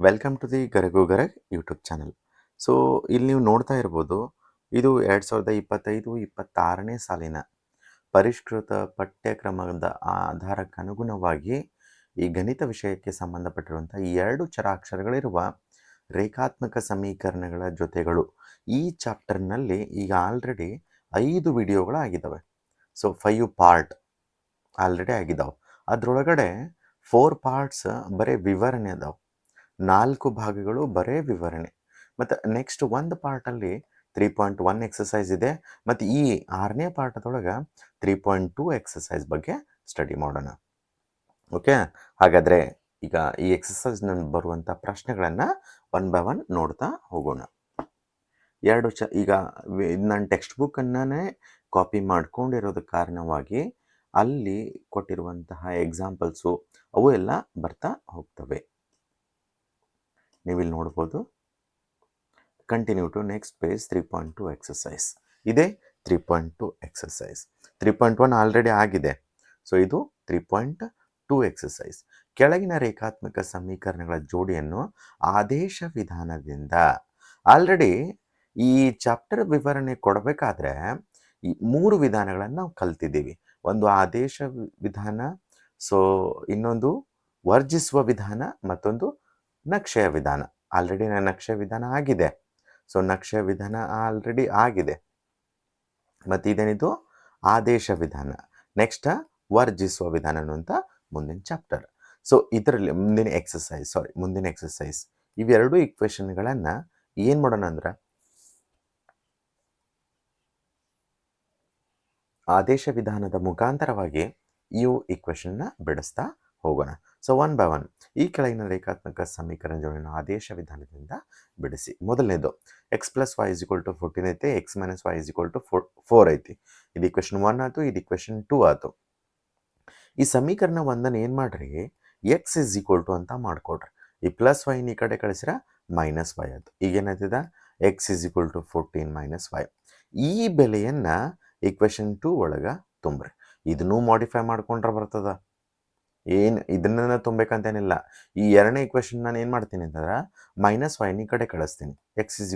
Welcome to the ಗರಗು Garag YouTube channel. So ಇಲ್ಲಿ ನೀವು ನೋಡ್ತಾ ಇರ್ಬೋದು, ಇದು 2025-26ನೇ ಸಾಲಿನ ಪರಿಷ್ಕೃತ ಪಠ್ಯಕ್ರಮದ ಆಧಾರಕ್ಕನುಗುಣವಾಗಿ ಈ ಗಣಿತ ವಿಷಯಕ್ಕೆ ಸಂಬಂಧಪಟ್ಟಿರುವಂಥ ಈ 2 ಚರಾಕ್ಷರಗಳಿರುವ ರೇಖಾತ್ಮಕ ಸಮೀಕರಣಗಳ ಜೊತೆಗಳು ಈ ಚಾಪ್ಟರ್ನಲ್ಲಿ ಈಗ ಆಲ್ರೆಡಿ 5 ವಿಡಿಯೋಗಳಾಗಿದ್ದಾವೆ. ಸೊ 5 ಪಾರ್ಟ್ ಆಲ್ರೆಡಿ ಆಗಿದ್ದಾವೆ. ಅದರೊಳಗಡೆ 4 ಪಾರ್ಟ್ಸ್ ಬರೀ ವಿವರಣೆ ಅದಾವೆ, 4 ಭಾಗಗಳು ಬರೇ ವಿವರಣೆ. ಮತ್ತು ನೆಕ್ಸ್ಟ್ ಒಂದು ಪಾರ್ಟಲ್ಲಿ 3.1 ಎಕ್ಸಸೈಸ್ ಇದೆ, ಮತ್ತು ಈ 6ನೇ ಪಾಠದೊಳಗೆ 3.2 ಎಕ್ಸಸೈಸ್ ಬಗ್ಗೆ ಸ್ಟಡಿ ಮಾಡೋಣ. ಓಕೆ, ಹಾಗಾದರೆ ಈಗ ಈ ಎಕ್ಸಸೈಸ್ನಲ್ಲಿ ಬರುವಂಥ ಪ್ರಶ್ನೆಗಳನ್ನು ಒನ್ ಬೈ ಒನ್ ನೋಡ್ತಾ ಹೋಗೋಣ. ಈಗ ನಾನು ಟೆಕ್ಸ್ಟ್ ಬುಕ್ಕನ್ನೇ ಕಾಪಿ ಮಾಡ್ಕೊಂಡಿರೋದ ಕಾರಣವಾಗಿ ಅಲ್ಲಿ ಕೊಟ್ಟಿರುವಂತಹ ಎಕ್ಸಾಂಪಲ್ಸು ಅವು ಎಲ್ಲ ಬರ್ತಾ ಹೋಗ್ತವೆ. ನೀವಿಲ್ಲಿ ನೋಡ್ಬೋದು. Continue to next page 3.2 exercise ಇದೆ. 3.2 ಎಕ್ಸಸೈಸ್ 3.1 ಆಲ್ರೆಡಿ ಆಗಿದೆ. ಸೊ ಇದು 3.2 ಎಕ್ಸಸೈಸ್. ಕೆಳಗಿನ ರೇಖಾತ್ಮಕ ಸಮೀಕರಣಗಳ ಜೋಡಿಯನ್ನು ಆದೇಶ ವಿಧಾನದಿಂದ, ಆಲ್ರೆಡಿ ಈ ಚಾಪ್ಟರ್ ವಿವರಣೆ ಕೊಡಬೇಕಾದ್ರೆ ಈ 3 ವಿಧಾನಗಳನ್ನು ನಾವು ಕಲ್ತಿದ್ದೀವಿ. ಒಂದು ಆದೇಶ ವಿಧಾನ, ಸೊ ಇನ್ನೊಂದು ವರ್ಜಿಸುವ ವಿಧಾನ, ಮತ್ತೊಂದು ನಕ್ಷೆಯ ವಿಧಾನ. ಆಲ್ರೆಡಿ ನಕ್ಷೆಯ ವಿಧಾನ ಆಗಿದೆ. ಸೊ ನಕ್ಷೆಯ ವಿಧಾನ ಆಲ್ರೆಡಿ ಆಗಿದೆ. ಮತ್ತು ಇದೇನಿದು ಆದೇಶ ವಿಧಾನ. ನೆಕ್ಸ್ಟ್ ವರ್ಜಿಸುವ ವಿಧಾನ ಅಂತ ಮುಂದಿನ ಚಾಪ್ಟರ್. ಸೊ ಇದರಲ್ಲಿ ಮುಂದಿನ ಎಕ್ಸಸೈಸ್ ಇವೆರಡು ಈಕ್ವೇಷನ್ಗಳನ್ನು ಏನು ಮಾಡೋಣ ಅಂದ್ರೆ ಆದೇಶ ವಿಧಾನದ ಮುಖಾಂತರವಾಗಿ ಇವು ಈಕ್ವೇಷನ್ನ ಬಿಡಿಸ್ತಾ ಹೋಗೋಣ. ಸೊ ಒನ್ ಬೈ ಒನ್ ಈ ಕೆಳಗಿನ ರೇಖಾತ್ಮಕ ಸಮೀಕರಣ ಜೋಡಿಯನ್ನು ಆದೇಶ ವಿಧಾನದಿಂದ ಬಿಡಿಸಿ. ಮೊದಲನೇದು x+y = 14 ಐತಿ, x - y = 4 ಐತಿ. ಇದು ಈಕ್ವೇಷನ್ 1 ಆಯ್ತು, ಇದು ಈಕ್ವೇಷನ್ 2 ಆಯ್ತು. ಈ ಸಮೀಕರಣ ಒಂದನ್ನು ಏನು ಮಾಡ್ರಿ, x = ಅಂತ ಮಾಡ್ಕೊಡ್ರಿ. ಈ +y ಈ ಕಡೆ ಕಳಿಸಿರ -y ಆಯ್ತು. ಈಗೇನಾಯ್ತದ x = 14 - y. ಈ ಬೆಲೆಯನ್ನು ಈಕ್ವೇಷನ್ 2 ಒಳಗೆ ತುಂಬ್ರಿ. ಇದನ್ನೂ ಮಾಡಿಫೈ ಮಾಡ್ಕೊಂಡ್ರೆ ಬರ್ತದ, ಏನು ಇದನ್ನ ತುಂಬಬೇಕಂತೇನಿಲ್ಲ. ಈ ಎರಡನೇ ಈಕ್ವೇಷನ್ ನಾನು ಏನು ಮಾಡ್ತೀನಿ ಅಂತಂದ್ರೆ -y ಈ ಕಡೆ ಕಳಿಸ್ತೀನಿ. x =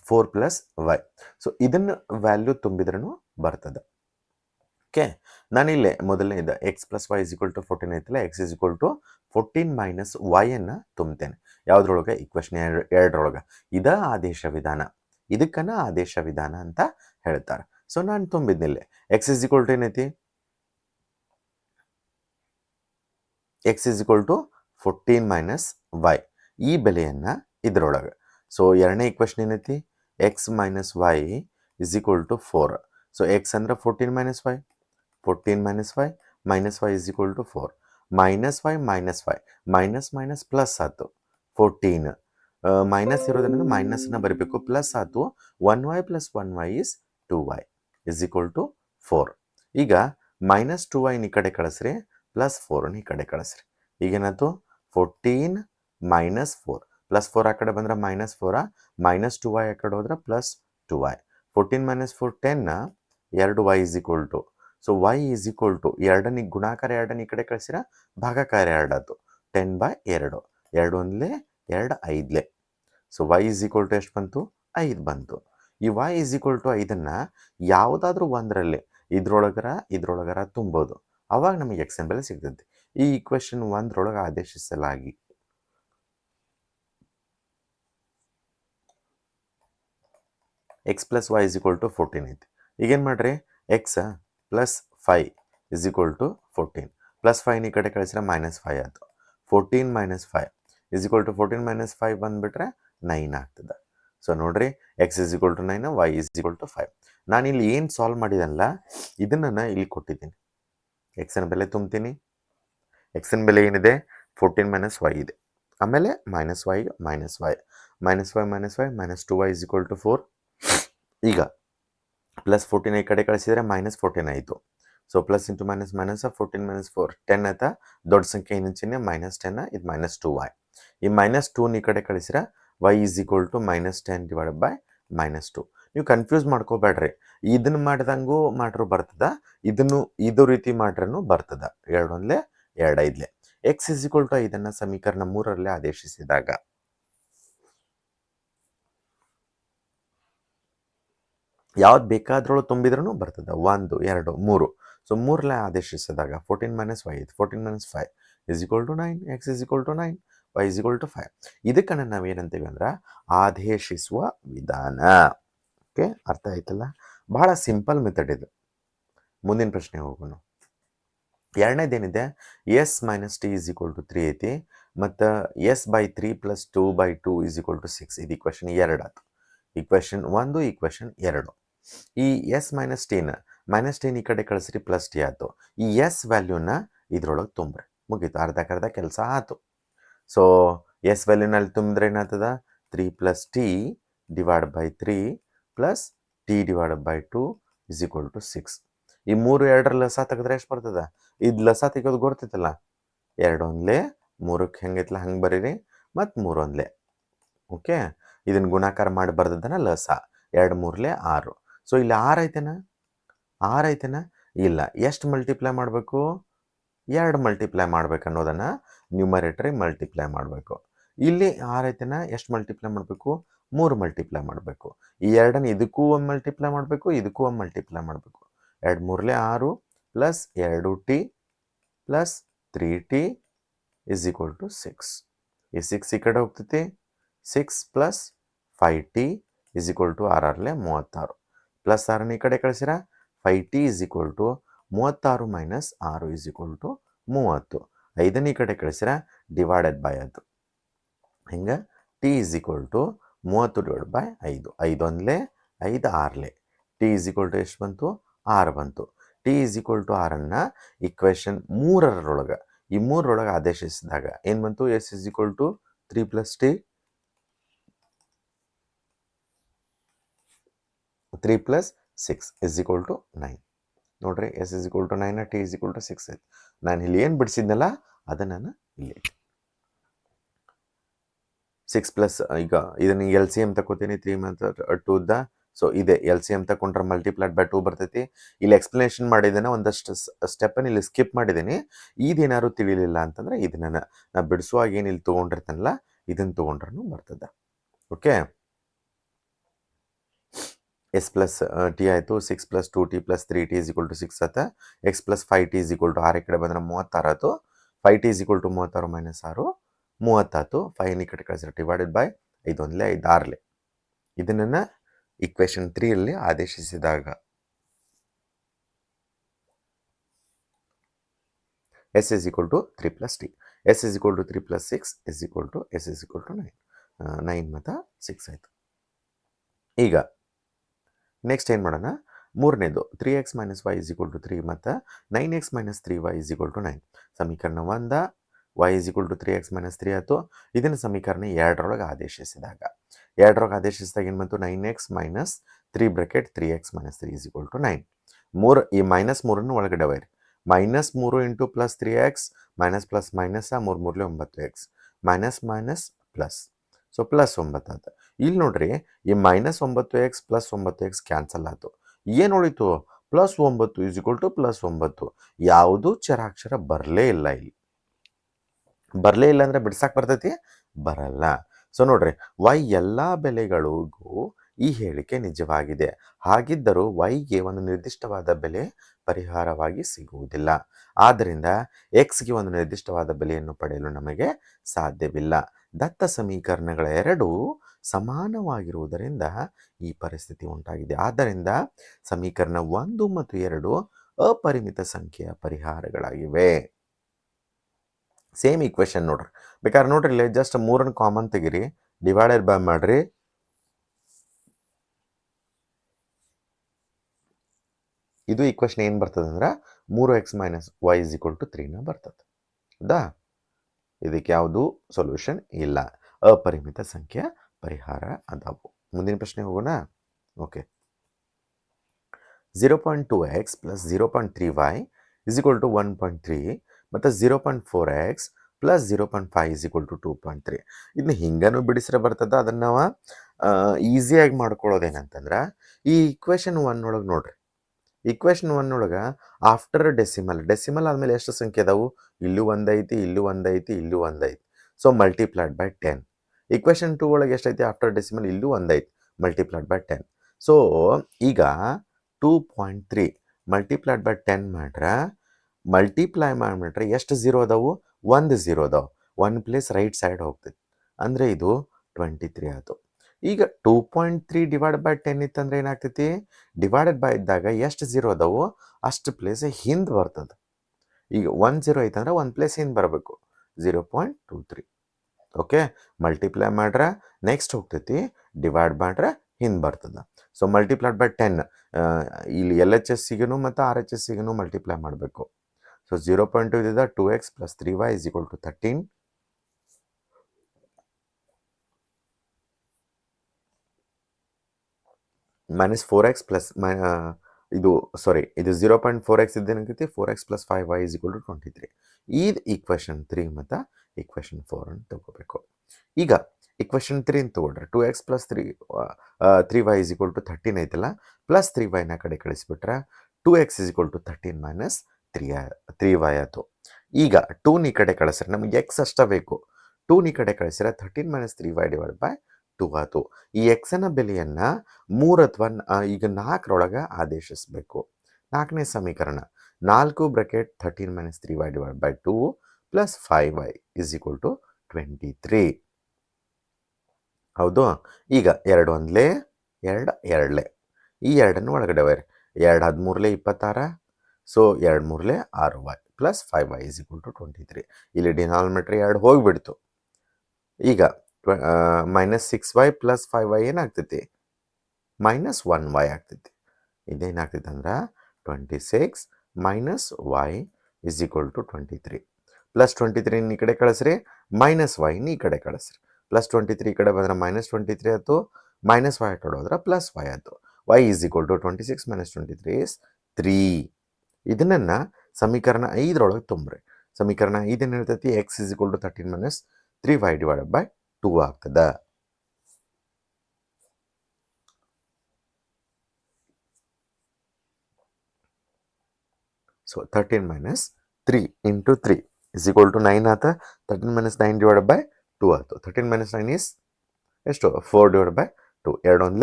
4 + y. ಸೊ ಇದನ್ನು ವ್ಯಾಲ್ಯೂ ತುಂಬಿದ್ರೂ ಬರ್ತದೆ. ಓಕೆ, ನಾನಿಲ್ಲೇ ಮೊದಲನೇದು x+y = 14 ಐತಲ್ಲ, x = 14 - y ಅನ್ನು ತುಂಬ್ತೇನೆ. ಯಾವುದ್ರೊಳಗೆ? ಈಕ್ವೇಷನ್ 2ರೊಳಗೆ. ಇದ ಆದೇಶ ವಿಧಾನ, ಇದಕ್ಕನ್ನ ಆದೇಶ ವಿಧಾನ ಅಂತ ಹೇಳ್ತಾರೆ. ಸೊ ನಾನು ತುಂಬಿದ್ನಿಲ್ಲೇ x = ಏನೈತಿ, x = 14 - y. ಈ ಬೆಲೆಯನ್ನು ಇದರೊಳಗೆ. ಸೊ ಎರಡನೇ ಈಕ್ವೇಷನ್ ಏನೈತಿ, x - y = 4. ಸೊ x ಅಂದ್ರೆ 14 - y, 14 - y, -y = 4. -y minus minus plus ಆಯ್ತು. 14 ಮೈನಸ್ ಇರೋದ್ರಿಂದ ಮೈನಸ್ನ ಬರೀಬೇಕು, ಪ್ಲಸ್ ಆಯ್ತು. 1y + 1y is 2y = 4. ಈಗ -2y ಈ ಕಡೆ ಕಳಿಸ್ರಿ, +4 ಈ ಕಡೆ ಕಳಿಸ್ರಿ. ಈಗೇನಾಯ್ತು, 14 - 4 +4 ಆ ಕಡೆ ಬಂದ್ರೆ -4, -2y ಆ ಕಡೆ ಹೋದ್ರೆ +2y. 14 - 4 10, 2y = ಸೊ y = ಎರಡನೇ ಗುಣಾಕಾರ 2 ಈ ಕಡೆ ಕಳಿಸಿರ ಭಾಗಾಕಾರ 2 ಆಯ್ತು. 10/2, 2 ಒಂದ್ಲೆ 2 5ಲೆ. ಸೊ y = ಎಷ್ಟು ಬಂತು, 5 ಬಂತು. ಈ y = 5ಅನ್ನು ಯಾವುದಾದ್ರೂ ಒಂದರಲ್ಲಿ ಇದ್ರೊಳಗರ ತುಂಬೋದು, ಅವಾಗ ನಮಗೆ x ಬೆಲೆ ಸಿಗ್ತದೆ. ಈ ಈಕ್ವೇಷನ್ 1ರೊಳಗೆ ಆದೇಶಿಸಲಾಗಿ x+y = 14 ಐತಿ. ಈಗೇನು ಮಾಡ್ರಿ, x + 5 = 14, +5 ಈ ಕಡೆ ಕಳಿಸಿದ್ರೆ -5 ಆಯ್ತು. 14 - 5 = 14 - 5 ಬಂದುಬಿಟ್ರೆ 9 ಆಗ್ತದೆ. ಸೊ ನೋಡ್ರಿ, x = 9, y = 5. ನಾನಿಲ್ಲಿ ಏನು ಸಾಲ್ವ್ ಮಾಡಿದಲ್ಲ ಇದನ್ನು ಇಲ್ಲಿ ಕೊಟ್ಟಿದ್ದೀನಿ. ಎಕ್ಸನ ಬೆಲೆ ತುಂಬ್ತೀನಿ. ಎಕ್ಸನ ಬೆಲೆ ಏನಿದೆ, 14 - y ಇದೆ. ಆಮೇಲೆ -y -y -2y = 4. ಈಗ +14 ಈ ಕಡೆ ಕಳಿಸಿದರೆ -14 ಆಯಿತು. So plus into minus minus 14 - 4 10 ಆಯ್ತಾ. ದೊಡ್ಡ ಸಂಖ್ಯೆ ಏನಿನ ಚಿಹ್ನೆ -10, ಇದು -2y. ಈ -2 ಈ ಕಡೆ ಕಳಿಸಿರ y = -10 / -2. ನೀವು ಕನ್ಫ್ಯೂಸ್ ಮಾಡ್ಕೋಬೇಡ್ರಿ. ಇದನ್ನು ಮಾಡಿದಂಗೂ ಮಾಡ್ರು ಬರ್ತದ, ಇದು ರೀತಿ ಮಾಡ್ರೂ ಬರ್ತದ. 2 1 2 5 ಎಕ್ಸ್ ಇಸ್ ಈಕ್ವಲ್ ಟು 5 ಸಮೀಕರಣ 3ರಲ್ಲಿ ಆದೇಶಿಸಿದಾಗ ಯಾವ್ದು ಬೇಕಾದ್ರೊಳಗೆ ತುಂಬಿದ್ರೂ ಬರ್ತದ. 1 2 3. ಸೊ 3ರಲ್ಲಿ ಆದೇಶಿಸಿದಾಗ 14 minus y 14 minus 5 is equal to 9, x is equal to 9, y is equal to 5. ಇದಕ್ಕನ್ನು ನಾವೇನಂತೀವಿ ಅಂದ್ರೆ ಆದೇಶಿಸುವ ವಿಧಾನ. ಓಕೆ, ಅರ್ಥ ಆಯ್ತಲ್ಲ? ಬಹಳ ಸಿಂಪಲ್ ಮೆಥಡ್ ಇದು. ಮುಂದಿನ ಪ್ರಶ್ನೆ ಹೋಗೋಣ. ಎರಡನೇದೇನಿದೆ, S minus T is equal to 3 ಐತಿ, ಮತ್ತು S by 3 plus 2 by 2 is equal to 6. ಇದು ಈಕ್ವೇಷನ್ 2 ಆಯ್ತು. Equation 1, equation 2. ಈ ಎಸ್ ಮೈನಸ್ ಟಿನ ಈ ಕಡೆ ಕಳಿಸ್ರಿ, ಪ್ಲಸ್ ಟಿ ಆಯ್ತು. ಈ ಎಸ್ ವ್ಯಾಲ್ಯೂನ ಇದ್ರೊಳಗೆ ತುಂಬ್ರಿ, ಮುಗೀತು. ಅರ್ಧಕ್ಕರ್ಧ ಕೆಲಸ ಆಯ್ತು. ಸೊ ಎಸ್ ವ್ಯಾಲ್ಯೂನಲ್ಲಿ ತುಂಬಿದ್ರೆ ಏನಾಗ್ತದ, 3 plus T divide by 3 plus T divide by 2 is equal to 6. ಈ 3 2ರ ಲಸ ತೆಗೆದ್ರೆ ಎಷ್ಟು ಬರ್ತದ? ಇದು ಲಸ ತೆಗೆಯೋದು ಗೊತ್ತಿತ್ತಲ್ಲ, 2 1 3ಕ್ಕೆ ಹೆಂಗೈತಲ್ಲ ಹಂಗೆ ಬರೀರಿ, ಮತ್ತು 3 1. ಓಕೆ, ಇದನ್ನು ಗುಣಾಕಾರ ಮಾಡಿ ಬರ್ದದನ ಲಸ. 2 3 6. ಸೊ ಇಲ್ಲಿ 6 ಐತೆನಾ? ಇಲ್ಲ. ಎಷ್ಟು ಮಲ್ಟಿಪ್ಲೈ ಮಾಡಬೇಕು? 2 ಮಲ್ಟಿಪ್ಲೈ ಮಾಡ್ಬೇಕು ಅನ್ನೋದನ್ನು ನ್ಯೂಮರೇಟರಿ ಮಲ್ಟಿಪ್ಲೈ ಮಾಡಬೇಕು. ಇಲ್ಲಿ 6 ಐತೆನಾ? ಎಷ್ಟು ಮಲ್ಟಿಪ್ಲೈ ಮಾಡಬೇಕು? 3 ಮಲ್ಟಿಪ್ಲೈ ಮಾಡಬೇಕು. ಈ 2ನ್ನು ಇದಕ್ಕೂ ಒಂದು ಮಲ್ಟಿಪ್ಲೈ ಮಾಡಬೇಕು, ಇದಕ್ಕೂ ಒಂದು ಮಲ್ಟಿಪ್ಲೈ ಮಾಡಬೇಕು. 2 3 6 plus 2t plus 3t is equal to 6. ಈ 6 ಈ ಕಡೆ ಹೋಗ್ತೈತಿ. 6 plus 5t is equal to 6 36 plus 6ನ ಈ ಕಡೆ ಕಳಿಸಿರ 5t is equal to 36 minus 6 is equal to 30. 5ನ ಈ ಕಡೆ ಕಳಿಸಿರ ಡಿವೈಡೆಡ್ ಬೈ ಅದು. ಹಿಂಗೆ T is equal to 30 divide by 5. 5 1 5 6 T is equal to ಎಷ್ಟು ಬಂತು? 6 ಬಂತು. ಟಿ ಇಸ್ ಈಕ್ವಲ್ ಟು 6ಅನ್ನು ಈಕ್ವೇಷನ್ 3ರೊಳಗೆ ಈ 3ರೊಳಗೆ ಆದೇಶಿಸಿದಾಗ ಏನು ಬಂತು? S is equal to 3 plus T 3 plus 6 is equal to 9. ನೋಡ್ರಿ, S is equal to 9, T is equal to 6 ಐತೆ. ನಾನು ಇಲ್ಲಿ ಏನು ಬಿಡಿಸಿದ್ನಲ್ಲ ಅದನ್ನು ನಾನು ಇಲ್ಲಿ 6 ಪ್ಲಸ್, ಈಗ ಇದನ್ನು ಎಲ್ ಸಿ ಎಮ್ ತಗೋತೀನಿ. 3 ಮತ್ತು 2 ದ, ಸೊ ಇದೆ ಎಲ್ ಸಿ ಎಮ್ ತಗೊಂಡ್ರೆ ಮಲ್ಟಿಪ್ಲೈಡ್ ಬೈ 2 ಬರ್ತೈತಿ. ಇಲ್ಲಿ ಎಕ್ಸ್ಪ್ಲನೇಷನ್ ಮಾಡಿದ್ದೇನೆ, ಒಂದಷ್ಟು ಸ್ಟೆಪ್ಪನ್ನು ಇಲ್ಲಿ ಸ್ಕಿಪ್ ಮಾಡಿದ್ದೀನಿ. ಇದೇನಾದ್ರು ತಿಳಿಲಿಲ್ಲ ಅಂತಂದ್ರೆ ಇದನ್ನ ನಾ ಬಿಡಿಸುವಾಗ ಏನು ಇಲ್ಲಿ ತೊಗೊಂಡಿರ್ತಾನಲ್ಲ ಇದನ್ನು ತೊಗೊಂಡ್ರೂ ಬರ್ತದೆ. ಓಕೆ, ಎಸ್ ಪ್ಲಸ್ ಟಿ ಆಯಿತು. 6 plus 2t plus 3t is equal to 6 ಆತ. X plus 5t is equal to 6 ಈ ಕಡೆ ಬಂದ್ರೆ 36 ಆಯಿತು. 5t is equal to 36 minus 6 30 ಆಯಿತು. 5 ಈ ಕಡೆ ಕಳಿಸಿದ್ರೆ ಡಿವೈಡೆಡ್ ಬೈ 5 1 5 6. ಇದನ್ನು ಈಕ್ವೇಷನ್ 3ರಲ್ಲಿ ಆದೇಶಿಸಿದಾಗ S is equal to 3 plus T, S is equal to 3 plus 6 is equal to S is equal to 9. 9 ಮತ್ತು 6 ಆಯಿತು. ಈಗ ನೆಕ್ಸ್ಟ್ ಏನು ಮಾಡೋಣ? ಮೂರನೇದು 3x minus Y is equal to 3 ಮತ್ತು 9x minus 3y is equal to 9. ಸಮೀಕರಣ 1 y is equal to 3x minus 3 ಆಯಿತು. ಇದನ್ನು ಸಮೀಕರಣ 2ರೊಳಗೆ ಆದೇಶಿಸಿದಾಗ ಏನು ಬಂತು? 9x minus 3 bracket 3x minus 3 is equal to 9. ಈ ಮೈನಸ್ 3ನ್ನು ಒಳಗಡೆ ಒಯ್ಯಿರಿ. Minus 3 into plus 3x minus plus minus 3 3 9x minus minus plus, so plus 9 ಆಯ್ತು. ಇಲ್ಲಿ ನೋಡ್ರಿ, ಈ minus 9x plus 9x cancel ಆಯಿತು. ಏನು ಉಳಿತು? Plus 9 is equal to plus 9. ಯಾವುದು ಚರಾಕ್ಷರ ಬರಲೇ ಇಲ್ಲ. ಇಲ್ಲಿ ಬರಲೇ ಇಲ್ಲ ಅಂದರೆ ಬಿಡ್ಸಕ್ಕೆ ಬರ್ತೈತಿ? ಬರಲ್ಲ. ಸೊ ನೋಡ್ರಿ, y ಎಲ್ಲ ಬೆಲೆಗಳಿಗೂ ಈ ಹೇಳಿಕೆ ನಿಜವಾಗಿದೆ. ಹಾಗಿದ್ದರೂ yಗೆ ಒಂದು ನಿರ್ದಿಷ್ಟವಾದ ಬೆಲೆ ಪರಿಹಾರವಾಗಿ ಸಿಗುವುದಿಲ್ಲ. ಆದ್ದರಿಂದ xಗೆ ಒಂದು ನಿರ್ದಿಷ್ಟವಾದ ಬೆಲೆಯನ್ನು ಪಡೆಯಲು ನಮಗೆ ಸಾಧ್ಯವಿಲ್ಲ. ದತ್ತ ಸಮೀಕರಣಗಳ ಎರಡೂ ಸಮಾನವಾಗಿರುವುದರಿಂದ ಈ ಪರಿಸ್ಥಿತಿ ಉಂಟಾಗಿದೆ. ಆದ್ದರಿಂದ ಸಮೀಕರಣ 1 ಮತ್ತು 2 ಅಪರಿಮಿತ ಸಂಖ್ಯೆಯ ಪರಿಹಾರಗಳಾಗಿವೆ. ಸೇಮ್ ಈಕ್ವೇಷನ್ ನೋಡ್ರಿ, ಬೇಕಾದ್ರೆ ನೋಡ್ರಿ ಇಲ್ಲಿ ಜಸ್ಟ್ 3 ಕಾಮನ್ ತೆಗಿರಿ, ಡಿವೈಡೆಡ್ ಬೈ ಮಾಡ್ರಿ. ಇದು ಈಕ್ವೇಷನ್ ಏನು ಬರ್ತದೆ ಅಂದ್ರೆ 3x minus Y is equal to 3ನ ಬರ್ತದೆ. ಹೌದಾ? ಇದಕ್ಕೆ ಯಾವುದು ಸೊಲ್ಯೂಷನ್ ಇಲ್ಲ. ಅಪರಿಮಿತ ಸಂಖ್ಯೆಯ ಪರಿಹಾರ ಅದಾವು. ಮುಂದಿನ ಪ್ರಶ್ನೆ ಹೋಗೋಣ. Okay, 0.2x plus 0.3y is equal to 1.3 ಮತ್ತು 0.4x plus 0.5 is equal to 2.3. ಇದನ್ನ ಹಿಂಗನೂ ಬಿಡಿಸ್ರೆ ಬರ್ತದ. ಅದನ್ನು ನಾವು ಈಸಿಯಾಗಿ ಮಾಡ್ಕೊಳ್ಳೋದೇನಂತಂದ್ರೆ ಈ ಈಕ್ವೇಷನ್ 1 ಒಳಗೆ ನೋಡ್ರಿ, ಈಕ್ವೇಷನ್ 1 ಒಳಗೆ ಆಫ್ಟರ್ ಡೆಸಿಮಲ್ ಆದಮೇಲೆ ಎಷ್ಟು ಸಂಖ್ಯೆ ಅದಾವು? ಇಲ್ಲೂ ಒಂದೈತಿ, ಇಲ್ಲೂ ಒಂದೈತಿ, ಇಲ್ಲೂ ಒಂದೈತಿ. So multiplied by 10. ಈಕ್ವೇಷನ್ 2 ಒಳಗೆ ಎಷ್ಟೈತಿ? ಆಫ್ಟರ್ ಡೆಸಿಮಲ್ ಇಲ್ಲೂ ಒಂದೈತಿ, ಮಲ್ಟಿಪ್ಲೈಡ್ ಬೈ 10. ಸೊ ಈಗ 2.3 ಮಲ್ಟಿಪ್ಲೈಡ್ ಬೈ 10 ಮಾಡ್ರೆ, ಮಲ್ಟಿಪ್ಲೈ ಮಾಡಿಬಿಟ್ರೆ ಎಷ್ಟು ಝೀರೋ ಅದಾವು? 1 ಝೀರೋ ಅದಾವು. 1 ಪ್ಲೇಸ್ ರೈಟ್ ಸೈಡ್ ಹೋಗ್ತೈತಿ, ಅಂದರೆ ಇದು 23 ಆಯಿತು. ಈಗ 2.3 ಡಿವೈಡ್ ಬೈ 10 ಇತ್ತಂದ್ರೆ ಏನಾಗ್ತೈತಿ? ಡಿವೈಡೆಡ್ ಬೈ ಇದ್ದಾಗ ಎಷ್ಟು ಝೀರೋ ಅದಾವು ಅಷ್ಟು ಪ್ಲೇಸ್ ಹಿಂದೆ ಬರ್ತದೆ. ಈಗ 1 ಝೀರೋ ಐತಂದ್ರೆ 1 ಪ್ಲೇಸ್ ಹಿಂದೆ ಬರಬೇಕು, 0.23. ಓಕೆ, ಮಲ್ಟಿಪ್ಲೈ ಮಾಡ್ರೆ ನೆಕ್ಸ್ಟ್ ಹೋಗ್ತೈತಿ, ಡಿವೈಡ್ ಮಾಡ್ರೆ ಹಿಂದೆ ಬರ್ತದೆ. ಸೊ ಮಲ್ಟಿಪ್ಲೈಡ್ ಬೈ 10 ಇಲ್ಲಿ LHSಗೂ ಮತ್ತು RHSಗೂ ಮಲ್ಟಿಪ್ಲೈ ಮಾಡಬೇಕು. ಸೊ 0.2 ಇದ್ದಿದ್ದ 2x + 3y = 13. Minus 4x plus ಇದು 0.4x ಇದ್ದೇನಾಗ್ತೈತಿ? 4x + 5y = 23. ಇದು ಈಕ್ವೇಷನ್ 3 ಮತ್ತು ಈಕ್ವೇಷನ್ 4 ಅನ್ನು ತಗೋಬೇಕು. ಈಗ ಈಕ್ವೇಷನ್ 3 ತಗೊಂಡ್ರೆ 2x + 3y = 13 ಐತಲ್ಲ, ಪ್ಲಸ್ 3y ಕಡೆ ಕಳಿಸ್ಬಿಟ್ರೆ 2x = 13 - 3y ಆಯಿತು. ಈಗ 2 ಕಡೆ ಕಳಿಸ್ರೆ ನಮಗೆ x ಅಷ್ಟೇ ಬೇಕು. 2 ಕಡೆ ಕಳಿಸಿದ್ರೆ 13 - 3y / 2 ಆಯಿತು. ಈ ಎಕ್ಸನ ಬೆಲೆಯನ್ನು 3 ಅಥವಾ ಈಗ 4ರೊಳಗೆ ಆದೇಶಿಸಬೇಕು. 4ನೇ ಸಮೀಕರಣ 4 ಬ್ರಾಕೆಟ್ 13 - 3y / 2 + 5y = 23. ಹೌದು. ಈಗ 2 1 2 2 ಈ ಎರಡನ್ನು ಒಳಗಡೆ ಬರಿ. 2 13 26. So 2 3 6y + 5y = 23. ಇಲ್ಲಿ ಡಿನಾಮಿನೇಟರ್ 2 ಹೋಗಿಬಿಡ್ತು. ಈಗ -6y + 5y ಏನಾಗ್ತೈತಿ? -1y ಆಗ್ತೈತಿ. ಇದೇನಾಗ್ತೈತಿ ಅಂದ್ರೆ 26 - y = 23. ಪ್ಲಸ್ 23 ಈ ಕಡೆ ಕಳಿಸ್ರಿ, -y ಈ ಕಡೆ ಕಳಿಸ್ರಿ. ಪ್ಲಸ್ 23 ಈ ಕಡೆ ಬಂದ್ರೆ -23 ಆಯಿತು, -y ಕಡೆ ಹೋದ್ರೆ +y ಆಯಿತು. y = 26 - 23 is 3. ಇದನ್ನ ಸಮೀಕರಣ 5ರೊಳಗೆ ತುಂಬ್ರಿ. ಸಮೀಕರಣ 5 ಏನು ಹೇಳ್ತೈತಿ? x = 13 - 3y / 2 ಆಗ್ತದೆ. ಸೊ 13 - 3 × 3 = 9 ಆತ. 13 - 9 / 2 ಆಯಿತು. 13 - 9 is ಎಷ್ಟು? 4 / 2. 2 1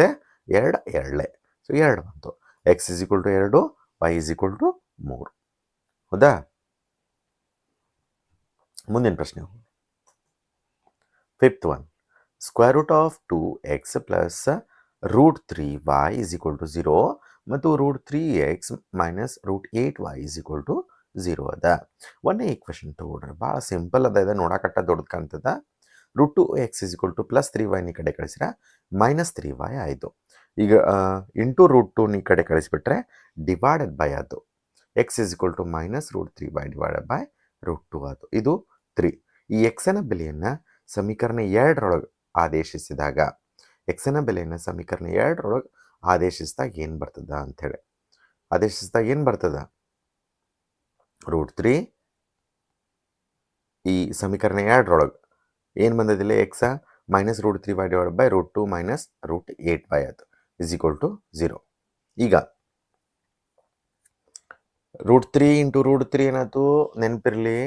2 2. ಸೊ 2 ಬಂತು. x = 2, y = 3. ಹೌದಾ? ಮುಂದಿನ ಪ್ರಶ್ನೆ. 5th one. √2x + √3y = 0 ಮತ್ತು √3x - √8y = 0 ಅದ. ಒಂದೇ ಈಕ್ವೇಷನ್ ತಗೊಳ್ರಿ, ಭಾಳ ಸಿಂಪಲ್ ಅದ. ಇದು ನೋಡಕಟ್ಟ ದೊಡ್ಡದು ಕಾಣ್ತದ. √2x = +3y ಈ ಕಡೆ ಕಳಿಸ್ರೆ -3y ಆಯಿತು. ಈಗ ಇಂಟು √2 ಈ ಕಡೆ ಕಳಿಸ್ಬಿಟ್ರೆ ಡಿವೈಡೆಡ್ ಬೈ ಆಯಿತು. x = -√3y / √2 ಆಯಿತು. ಇದು 3. ಈ ಎಕ್ಸನ ಬೆಲೆಯನ್ನು ಸಮೀಕರಣ 2ರೊಳಗೆ ಆದೇಶಿಸಿದಾಗ, ಎಕ್ಸನ ಬೆಲೆಯನ್ನು ಸಮೀಕರಣ 2ರೊಳಗೆ ಆದೇಶಿಸಿದಾಗ ಏನು ಬರ್ತದ ಅಂಥೇಳಿ. ಆದೇಶಿಸಿದಾಗ ಏನು ಬರ್ತದ? √3 ಈ ಸಮೀಕರಣ 2ರೊಳಗೆ ಏನು ಬಂದದಿಲ್ಲ? ಎಕ್ಸ -√3y / √2 - √8y ಆಯಿತು = 0. ಈಗ √3 × √3 ಏನಾಯ್ತು? ನೆನಪಿರಲಿ,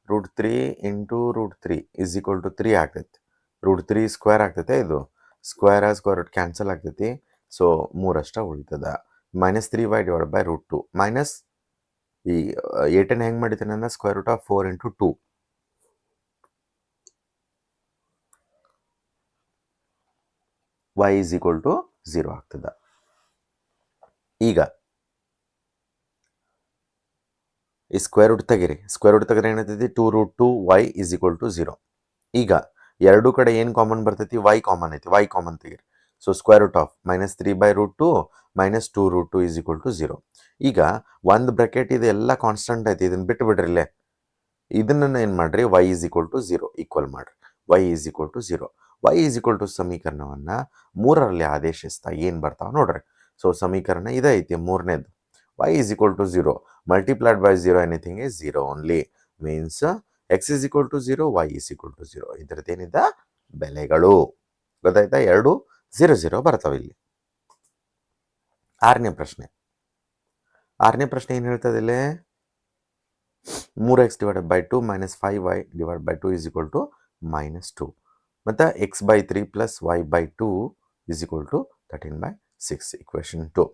√3 × √3 = 3 ಆಗ್ತೈತಿ. √3 ಸ್ಕ್ವೇರ್ ಆಗ್ತೈತೆ. ಇದು ಸ್ಕ್ವೇರ್ ಕ್ಯಾನ್ಸಲ್ ಆಗ್ತೈತಿ. ಸೊ 3 ಅಷ್ಟೇ ಉಳಿತದ. -3y / √2 ಮೈನಸ್ ಈ 8 ಹೆಂಗೆ ಮಾಡಿದ್ದೇನೆ ಅಂದ್ರೆ √4 × 2. y = 0 ಆಗ್ತದೆ. ಈಗ ಈ ಸ್ಕ್ವೇರ್ ರೂಟ್ ತೆಗಿರಿ. ಸ್ಕ್ವೇರ್ ರೂಟ್ ತೆಗೆದ್ರೆ ಏನಾಗ್ತೈತಿ? 2√2y = 0. ಈಗ ಎರಡು ಕಡೆ ಏನು ಕಾಮನ್ ಬರ್ತೈತಿ? y ಕಾಮನ್ ಐತಿ. y ಕಾಮನ್ ತೆಗಿರಿ. ಸೊ √3/√2 - 2√2 = 0. ಈಗ ಒಂದು ಬ್ರಾಕೆಟ್ ಇದೆ, ಎಲ್ಲ ಕಾನ್ಸ್ಟೆಂಟ್ ಐತಿ. ಇದನ್ನು ಬಿಟ್ಟು ಬಿಡ್ರಿ. ಇಲ್ಲೇ ಇದನ್ನ ಏನು ಮಾಡ್ರಿ? y = 0 ಈಕ್ವಲ್ ಮಾಡ್ರಿ. y = 0. y = ಸಮೀಕರಣವನ್ನು 3ರಲ್ಲಿ ಆದೇಶಿಸ್ತಾ ಏನು ಬರ್ತಾವೆ ನೋಡ್ರಿ. ಸೊ ಸಮೀಕರಣ ಇದೈತಿ 3ನೇದು. y = 0 multiplied by 0 anything is 0 only, means x = 0, y = 0. ಇದರದ್ದೇನಿದೆ? ಬೆಲೆಗಳು ಗೊತ್ತಾಯ್ತಾ? ಎರಡು 0 0 ಬರ್ತಾವೆ ಇಲ್ಲಿ. ಆರನೇ ಪ್ರಶ್ನೆ ಏನು ಹೇಳ್ತದೆ ಇಲ್ಲಿ? 3x divided by 2 minus 5y divide by 2 is equal to -2 ಮತ್ತು x/3 plus y/2 is equal to 13/6 equation 2.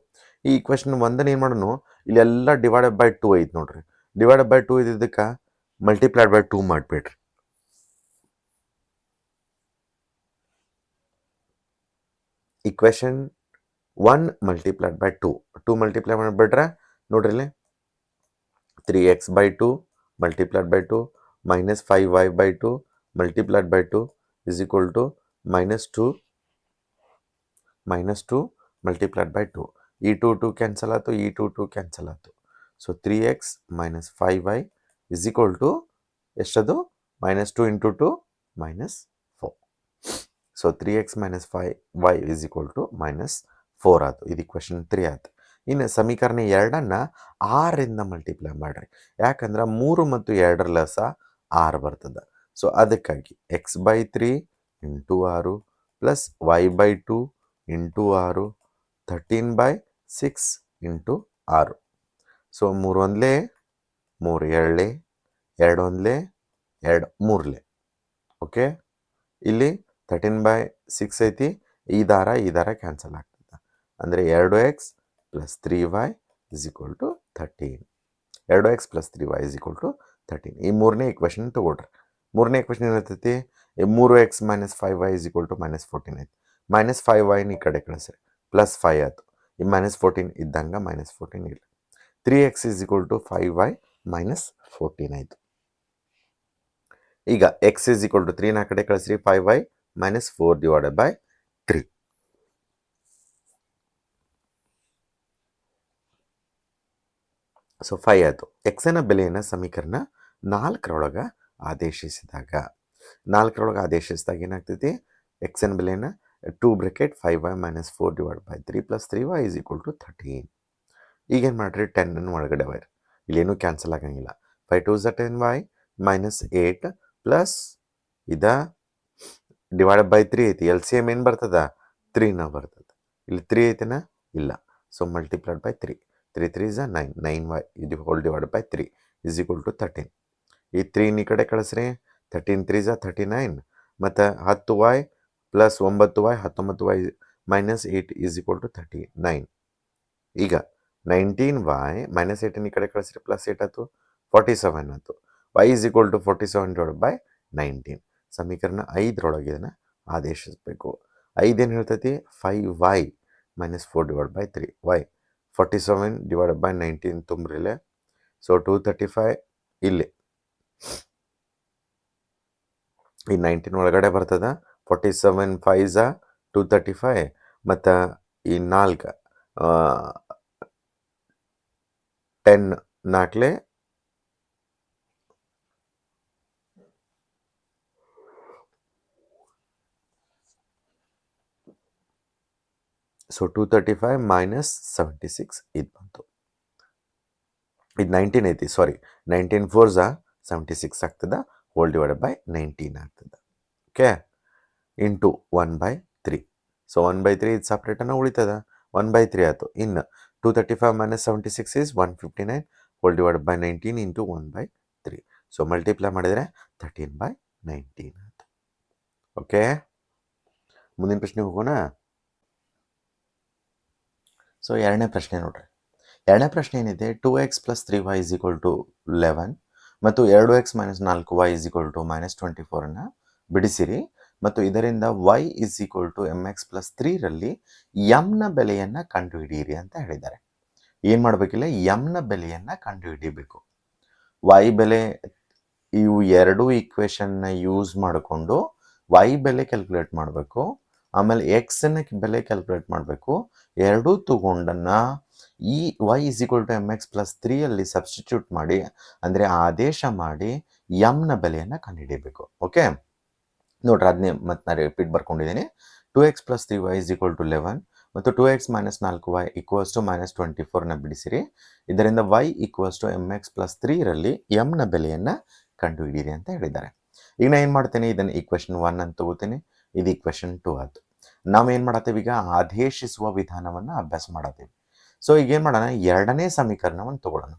ಈ ಇಕ್ವೇಷನ್ ಒಂದನ್ನು ಏನು ಮಾಡೋಣ, ಇಲ್ಲೆಲ್ಲ ಡಿವೈಡೆಡ್ ಬೈ 2 ಐತೆ ನೋಡ್ರಿ. ಡಿವೈಡೆಡ್ ಬೈ 2 ಇದ್ದಕ್ಕೆ ಮಲ್ಟಿಪ್ಲೈಡ್ ಬೈ 2 ಮಾಡಿಬಿಡ್ರಿ. ಇಕ್ವೇಷನ್ 1 ಮಲ್ಟಿಪ್ಲೈಡ್ ಬೈ 2 ಮಲ್ಟಿಪ್ಲೈ ಮಾಡಿಬಿಟ್ರೆ ನೋಡ್ರಿ ಇಲ್ಲಿ 3x/2 multiplied by 2 minus 5y/2 multiplied by 2 is equal to -2 multiplied by 2. ಈ 2 ಕ್ಯಾನ್ಸಲ್ ಆಯ್ತು, ಈ 2 ಕ್ಯಾನ್ಸಲ್ ಆಯ್ತು. So 3x minus 5y is equal to ಎಷ್ಟದು? -2 into 2 -4. So 3x minus 5y is equal to -4 ಆಯ್ತು. ಇದು equation 3 ಆಯ್ತು. ಇನ್ನು ಸಮೀಕರಣ 2 6ರಿಂದ ಮಲ್ಟಿಪ್ಲೈ ಮಾಡಿರಿ. ಯಾಕಂದ್ರೆ 3 ಮತ್ತು 2 ಲಸ 6 ಬರ್ತದೆ. ಸೊ ಅದಕ್ಕಾಗಿ x/3 into 6 plus y/2 into 6 13/6 into 6. So 3 1 3 2 2 1 2 3. Okay, ಇಲ್ಲಿ 13/6 ಐತಿ. ಈ ದಾರ ಕ್ಯಾನ್ಸಲ್ ಆಗ್ತದೆ. ಅಂದರೆ 2x plus 3y is equal to 13. 2x plus 3y is equal to 13. ಈ ಮೂರನೇ ಇಕ್ವೇಷನ್ ತೊಗೊಳ್ರಿ. ಮೂರನೇ ಇಕ್ವೇಷನ್ ಏನಿರ್ತೈತಿ? 3x minus 5y is equal to -14 ಐತಿ. -5y ಈ ಕಡೆ ಕಳಿಸ್ರಿ, +5 ಆಯ್ತು. ಈ -14 ಇದ್ದಂಗೆ -14 ಇಲ್ಲ. 3x is equal to 5y -14 ಆಯಿತು. ಈಗ x ಇಸ್ ಈಕ್ವಲ್ ಟು 3 ಕಡೆ ಕಳಿಸ್ರಿ, 5y -4 ಡಿವೈಡೆಡ್ ಬೈ 3. ಸೊ 5 ಆಯಿತು. ಎಕ್ಸನ ಬೆಲೆಯನ್ನು ಸಮೀಕರಣ 4ರೊಳಗೆ ಆದೇಶಿಸಿದಾಗ ಏನಾಗ್ತೈತಿ? ಎಕ್ಸನ ಬೆಲೆಯನ್ನು 2 bracket 5y -4 divide by 3 plus 3y is equal to 13. ಈಗೇನು ಮಾಡಿರಿ? 10 ಒಳಗಡೆ ಬೈರಿ. ಇಲ್ಲೇನು ಕ್ಯಾನ್ಸಲ್ ಆಗಂಗಿಲ್ಲ. 5 2s 10y -8 ಪ್ಲಸ್ ಇದ ಡಿವೈಡೆಡ್ ಬೈ 3 ಐತಿ. LCM ಏನು ಬರ್ತದ? 3ನ ಬರ್ತದೆ. ಇಲ್ಲಿ 3 ಐತೆನಾ? ಇಲ್ಲ. So multiplied by 3. 3 3s 9 9y ಇದು whole divide by 3 is equal to 13. ಈ 3 ಈ ಕಡೆ ಕಳಿಸ್ರಿ, 13 3s 39 ಮತ್ತು 10y plus 9y 19y -8 is equal to 39. ಈಗ 19y -8 ಈ ಕಡೆ ಕಳಿಸ್ರಿ, ಪ್ಲಸ್ 8 ಆಯ್ತು, 47 ಆಯ್ತು. y is equal to 47 divide by 19. ಸಮೀಕರಣ 5ರೊಳಗೆ ಇದನ್ನು ಆದೇಶಿಸಬೇಕು. 5 ಏನು ಹೇಳ್ತೈತಿ? 5y -4 divide by 3. y 47 divided by 19 ತುಂಬ್ರಿಲೆ. ಸೊ 235 ಇಲ್ಲಿ ಈ 19 ಒಳಗಡೆ ಬರ್ತದ. 47 5s 235 ಮತ್ತು ಈ 4 10 4 ಸೊ 235 ಮೈನಸ್ 76 ಇದು ಬಂತು. ಇದು 19 ಐತಿ, ಸಾರಿ 19 4s 76 ಆಗ್ತದೆ, ಹೋಲ್ ಡಿವೈಡೆಡ್ ಬೈ 19 ಆಗ್ತದೆ. Okay, into 1/3. ಸೊ 1/3 ಇದು ಸಪ್ರೇಟನ್ನು ಉಳಿತದ, 1/3 ಆಯಿತು. ಇನ್ನು 235 minus 76 is 159 hole divided by 19 into 1/3. So multiply ಮಾಡಿದರೆ 13/19 ಆಯಿತು. ಓಕೆ, ಮುಂದಿನ ಪ್ರಶ್ನೆ ಹೋಗೋಣ. ಸೊ ಎರಡನೇ ಪ್ರಶ್ನೆ ನೋಡ್ರಿ. ಎರಡನೇ ಪ್ರಶ್ನೆ ಏನಿದೆ? 2x plus 3y is equal to 11 ಮತ್ತು 2x minus 4y is equal to -24 ಬಿಡಿಸಿರಿ ಮತ್ತು ಇದರಿಂದ y is equal to mx plus 3ರಲ್ಲಿ m ಬೆಲೆಯನ್ನು ಕಂಡುಹಿಡಿಯಿರಿ ಅಂತ ಹೇಳಿದ್ದಾರೆ. ಏನು ಮಾಡಬೇಕಿಲ್ಲ? m ಬೆಲೆಯನ್ನು ಕಂಡುಹಿಡಿಯಬೇಕು. y ಬೆಲೆ ಇವು ಎರಡೂ ಈಕ್ವೇಷನ್ನ ಯೂಸ್ ಮಾಡಿಕೊಂಡು y ಬೆಲೆ ಕ್ಯಾಲ್ಕುಲೇಟ್ ಮಾಡಬೇಕು. ಆಮೇಲೆ ಎಕ್ಸ್ನ ಬೆಲೆ ಕ್ಯಾಲ್ಕುಲೇಟ್ ಮಾಡಬೇಕು. ಎರಡೂ ತಗೊಂಡನ್ನ ಈ y is equal to mx plus 3ಯಲ್ಲಿ ಸಬ್ಸ್ಟಿಟ್ಯೂಟ್ ಮಾಡಿ, ಅಂದರೆ ಆದೇಶ ಮಾಡಿ ನ ಬೆಲೆಯನ್ನು ಕಂಡುಹಿಡಿಯಬೇಕು. ಓಕೆ ನೋಡ್ರಿ, ಅದನ್ನೇ ಮತ್ತೆ ನಾನು ರಿಪೀಟ್ ಬರ್ಕೊಂಡಿದ್ದೀನಿ. 2x plus 3y is equal to 11 ಮತ್ತು 2x minus 4y equals to -24 ಬಿಡಿಸಿರಿ. ಇದರಿಂದ y equals to mx plus 3ರಲ್ಲಿ ನ ಬೆಲೆಯನ್ನು ಕಂಡುಹಿಡಿಯಿರಿ ಅಂತ ಹೇಳಿದ್ದಾರೆ. ಈಗ ನಾನು ಏನು ಮಾಡ್ತೇನೆ? ಇದನ್ನು ಈಕ್ವೇಷನ್ 1 ಅಂತ ತಗೋತೀನಿ, ಇದು ಈಕ್ವೇಷನ್ 2 ಆಯಿತು. ನಾವೇನು ಮಾಡತ್ತೇವೆ ಈಗ ಆದೇಶಿಸುವ ವಿಧಾನವನ್ನು ಅಭ್ಯಾಸ ಮಾಡತ್ತೇವೆ. ಸೊ ಈಗ ಏನು ಮಾಡೋಣ, ಎರಡನೇ ಸಮೀಕರಣವನ್ನು ತಗೊಳ್ಳೋಣ.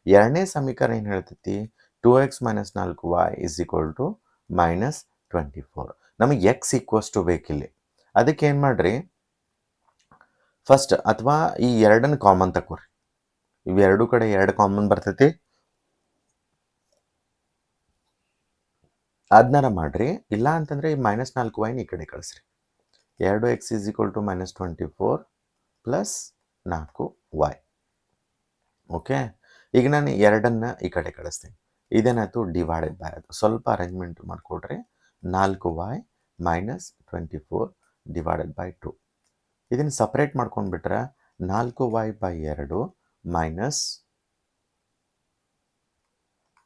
ಎರಡನೇ ಸಮೀಕರಣ ಏನು ಹೇಳ್ತೈತಿ, 2x - 4y = -24. ನಮಗೆ ಎಕ್ಸ್ ಈಕ್ವಸ್ ಟು ಬೇಕಿಲ್ಲಿ. ಅದಕ್ಕೆ ಏನು ಮಾಡ್ರಿ, ಫಸ್ಟ್ ಅಥವಾ ಈ ಎರಡನ್ನು ಕಾಮನ್ ತಗೋರಿ. ಇವೆರಡು ಕಡೆ ಎರಡು ಕಾಮನ್ ಬರ್ತೈತಿ, ಅದನ್ನಾರ ಮಾಡ್ರಿ. ಇಲ್ಲ ಅಂತಂದರೆ ಈ -4y ಈ ಕಡೆ ಕಳಿಸ್ರಿ. 2x = -24 + 4y. ಓಕೆ, ಈಗ ನಾನು ಎರಡನ್ನು ಈ ಕಡೆ ಕಳಿಸ್ತೀನಿ. ಇದೇನಾಯ್ತು, ಡಿವೈಡೆಡ್ ಬೈ ಆಯಿತು. ಸ್ವಲ್ಪ ಅರೇಂಜ್ಮೆಂಟ್ ಮಾಡಿಕೊಡ್ರಿ. 4y - 24 / 2. ಇದನ್ನು ಸಪ್ರೇಟ್ ಮಾಡ್ಕೊಂಡ್ಬಿಟ್ರೆ 4y/2 -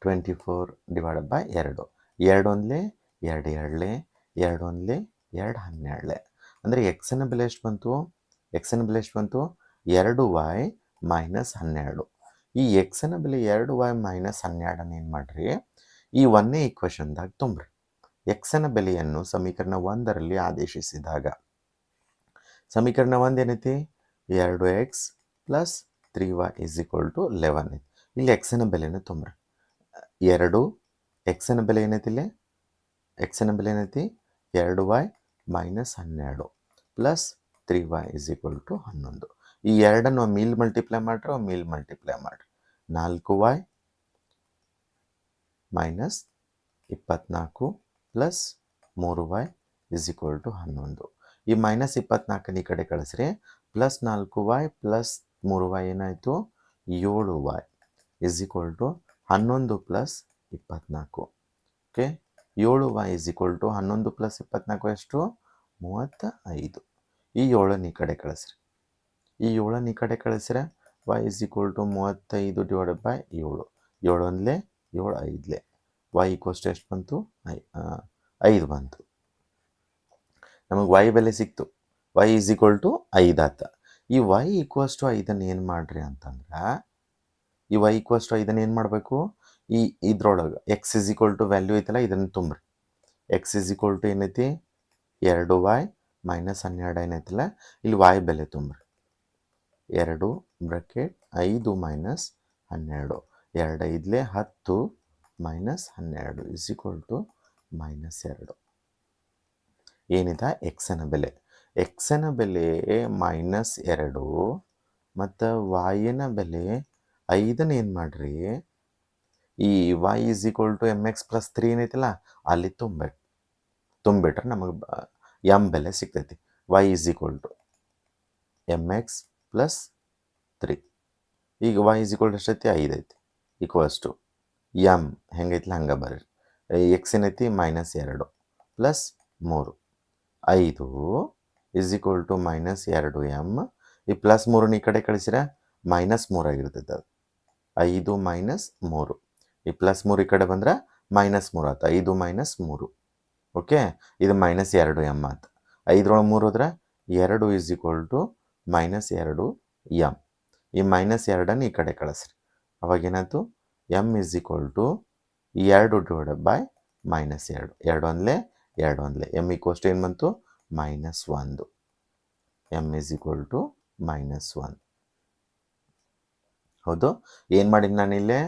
24 / 2. 2 ಒಂದ್ಲೆ 2 ಎರಡ್ಲೆ 2 ಒಂದ್ಲೆ 2 12. ಅಂದರೆ ಎಕ್ಸನ ಬೆಲೆ ಎಷ್ಟು ಬಂತು, 2y - 12. ಈ ಎಕ್ಸನ ಬೆಲೆ 2y - 12 ಏನು ಮಾಡ್ರಿ, ಈ ಒಂದನೇ ಈಕ್ವೇಷನ್ದಾಗ ತುಂಬ್ರಿ. ಎಕ್ಸನ ಬೆಲೆಯನ್ನು ಸಮೀಕರಣ 1ರಲ್ಲಿ ಆದೇಶಿಸಿದಾಗ ಸಮೀಕರಣ 1 ಏನೈತಿ, 2x + 3y = 11. ಇಲ್ಲಿ ಎಕ್ಸನ ಬೆಲೆನ ತುಂಬ್ರಿ. 2 ಎಕ್ಸನ ಬೆಲೆ ಏನೈತಿ, ಇಲ್ಲಿ ಎಕ್ಸನ ಬೆಲೆ ಏನೈತಿ 2y - 12 + 3y = 11. ಈ ಎರಡನ್ನು ಮೀಲ್ ಮಲ್ಟಿಪ್ಲೈ ಮಾಡ್ರಿ, ಮೀಲ್ ಮಲ್ಟಿಪ್ಲೈ ಮಾಡ್ರಿ. 4y - 24 + 3y = 11. ಈ -24 ಈ ಕಡೆ ಕಳಿಸ್ರಿ. +4y + 3y ಏನಾಯಿತು, 7y = 11 + 24. ಓಕೆ, 7y = 11 + 24 ಎಷ್ಟು, 35. ಈ 7ನ್ನು ಈ ಕಡೆ ಕಳಿಸ್ರಿ. ಈ 7ನ್ನು ಈ ಕಡೆ ಕಳಿಸ್ರೆ y = 35 / 7. 7 ಒಂದ್ಲೆ 7 ಐದ್ಲೆ y = ಎಷ್ಟು ಬಂತು, 5 ಬಂತು. ನಮಗೆ y ಬೆಲೆ ಸಿಕ್ತು. y = 5 ಆತ. ಈ y = 5 ಏನು ಮಾಡ್ರಿ ಅಂತಂದ್ರೆ, ಈ y = 5 ಏನು ಮಾಡಬೇಕು, ಈ ಇದ್ರೊಳಗೆ x = ವ್ಯಾಲ್ಯೂ ಐತಲ್ಲ, ಇದನ್ನು ತುಂಬ್ರಿ. x = ಏನೈತಿ, 2y - 12 ಏನೈತಲ್ಲ, ಇಲ್ಲಿ y ಬೆಲೆ ತುಂಬ್ರಿ. 2 ಬ್ರಾಕೆಟ್ 5 - 12. 2 ಐದ್ಲೆ 10 - 12 = -2. ಏನಿದೆ ಎಕ್ಸನ ಬೆಲೆ. ಎಕ್ಸನ ಬೆಲೆ -2 ಮತ್ತು ವಾಯಿನ ಬೆಲೆ 5ನ ಏನು ಮಾಡ್ರಿ, ಈ y = mx + 3 ಏನೈತಲ್ಲ, ಅಲ್ಲಿ ತುಂಬಿಟ್ರೆ ನಮಗೆ m ಬೆಲೆ ಸಿಗ್ತೈತಿ. y = mx + 3. ಈಗ y = ಎಷ್ಟೈತಿ, 5 ಐತಿ. m ಹೆಂಗೈತಿಲ್ಲ ಹಂಗೆ ಬರ್ರಿ. ಎಕ್ಸ್ ಏನೈತಿ -2 + 3. 5 = -2m. ಈ +3 ಈ ಕಡೆ ಕಳಿಸಿರ -3 ಆಗಿರ್ತೈತೆ ಅದು. 5 - 3. ಈ +3 ಈ ಕಡೆ ಬಂದ್ರೆ -3 ಆಯ್ತು. 5 - 3. ಓಕೆ, ಇದು -2m ಆಯ್ತು. 5ರೊಳಗೆ 3 ಹೋದ್ರೆ 2 = -2m. ಈ -2ನ್ನು ಈ ಕಡೆ ಕಳಿಸ್ರಿ. ಅವಾಗೇನಾಯ್ತು, m = 2 / -2. 2 ಒಂದ್ಲೆ 2 ಒಂದ್ಲೆ m = ಏನು ಬಂತು, -1. m = -1. ಹೌದು. ಏನು ಮಾಡಿದ್ದು ನಾನಿಲ್ಲೇ,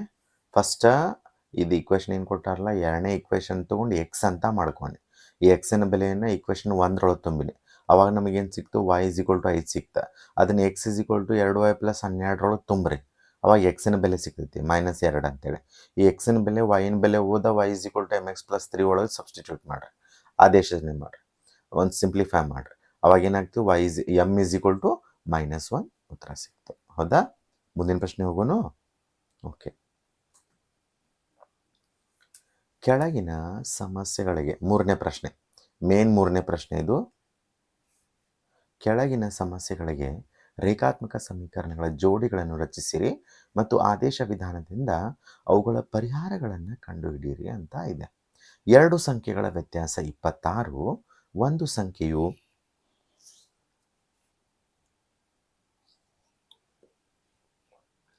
ಫಸ್ಟ ಇದು ಈಕ್ವೇಷನ್ ಏನು ಕೊಟ್ಟಾರಲ್ಲ, ಎರಡನೇ ಈಕ್ವೇಷನ್ ತೊಗೊಂಡು ಎಕ್ಸ್ ಅಂತ ಮಾಡ್ಕೊಂಡು ಈ ಎಕ್ಸಿನ ಬೆಲೆಯನ್ನು ಈಕ್ವೇಷನ್ 1ರೊಳಗೆ ತುಂಬಿನಿ. ಅವಾಗ ನಮಗೇನು ಸಿಕ್ತು, y = 5 ಸಿಕ್ತು. ಅದನ್ನು x = 2y + 12ರೊಳಗೆ ತುಂಬ್ರಿ. ಅವಾಗ ಎಕ್ಸಿನ ಬೆಲೆ ಸಿಗ್ತೈತಿ -2 ಅಂತೇಳಿ. ಈ ಎಕ್ಸಿನ ಬೆಲೆ yನ ಬೆಲೆ ಹೋದ y = mx + 3 ಒಳಗೆ ಸಬ್ಸ್ಟಿಟ್ಯೂಟ್ ಮಾಡಿರಿ. ಆದೇಶನೆ ಮಾಡಿರಿ, ಒಂದು ಸಿಂಪ್ಲಿಫೈ ಮಾಡಿರಿ. ಅವಾಗ ಏನಾಗ್ತು, m = -1 ಉತ್ತರ ಸಿಕ್ತು. ಹೌದಾ. ಮುಂದಿನ ಪ್ರಶ್ನೆ ಹೋಗೋಣ. ಓಕೆ, ಕೆಳಗಿನ ಸಮಸ್ಯೆಗಳಿಗೆ ಮೂರನೇ ಪ್ರಶ್ನೆ, ಮೂರನೇ ಪ್ರಶ್ನೆ ಇದು. ಕೆಳಗಿನ ಸಮಸ್ಯೆಗಳಿಗೆ ರೇಖಾತ್ಮಕ ಸಮೀಕರಣಗಳ ಜೋಡಿಗಳನ್ನು ರಚಿಸಿರಿ ಮತ್ತು ಆದೇಶ ವಿಧಾನದಿಂದ ಅವುಗಳ ಪರಿಹಾರಗಳನ್ನು ಕಂಡುಹಿಡಿಯಿರಿ ಅಂತ ಇದೆ. ಎರಡು ಸಂಖ್ಯೆಗಳ ವ್ಯತ್ಯಾಸ 26, ಒಂದು ಸಂಖ್ಯೆಯು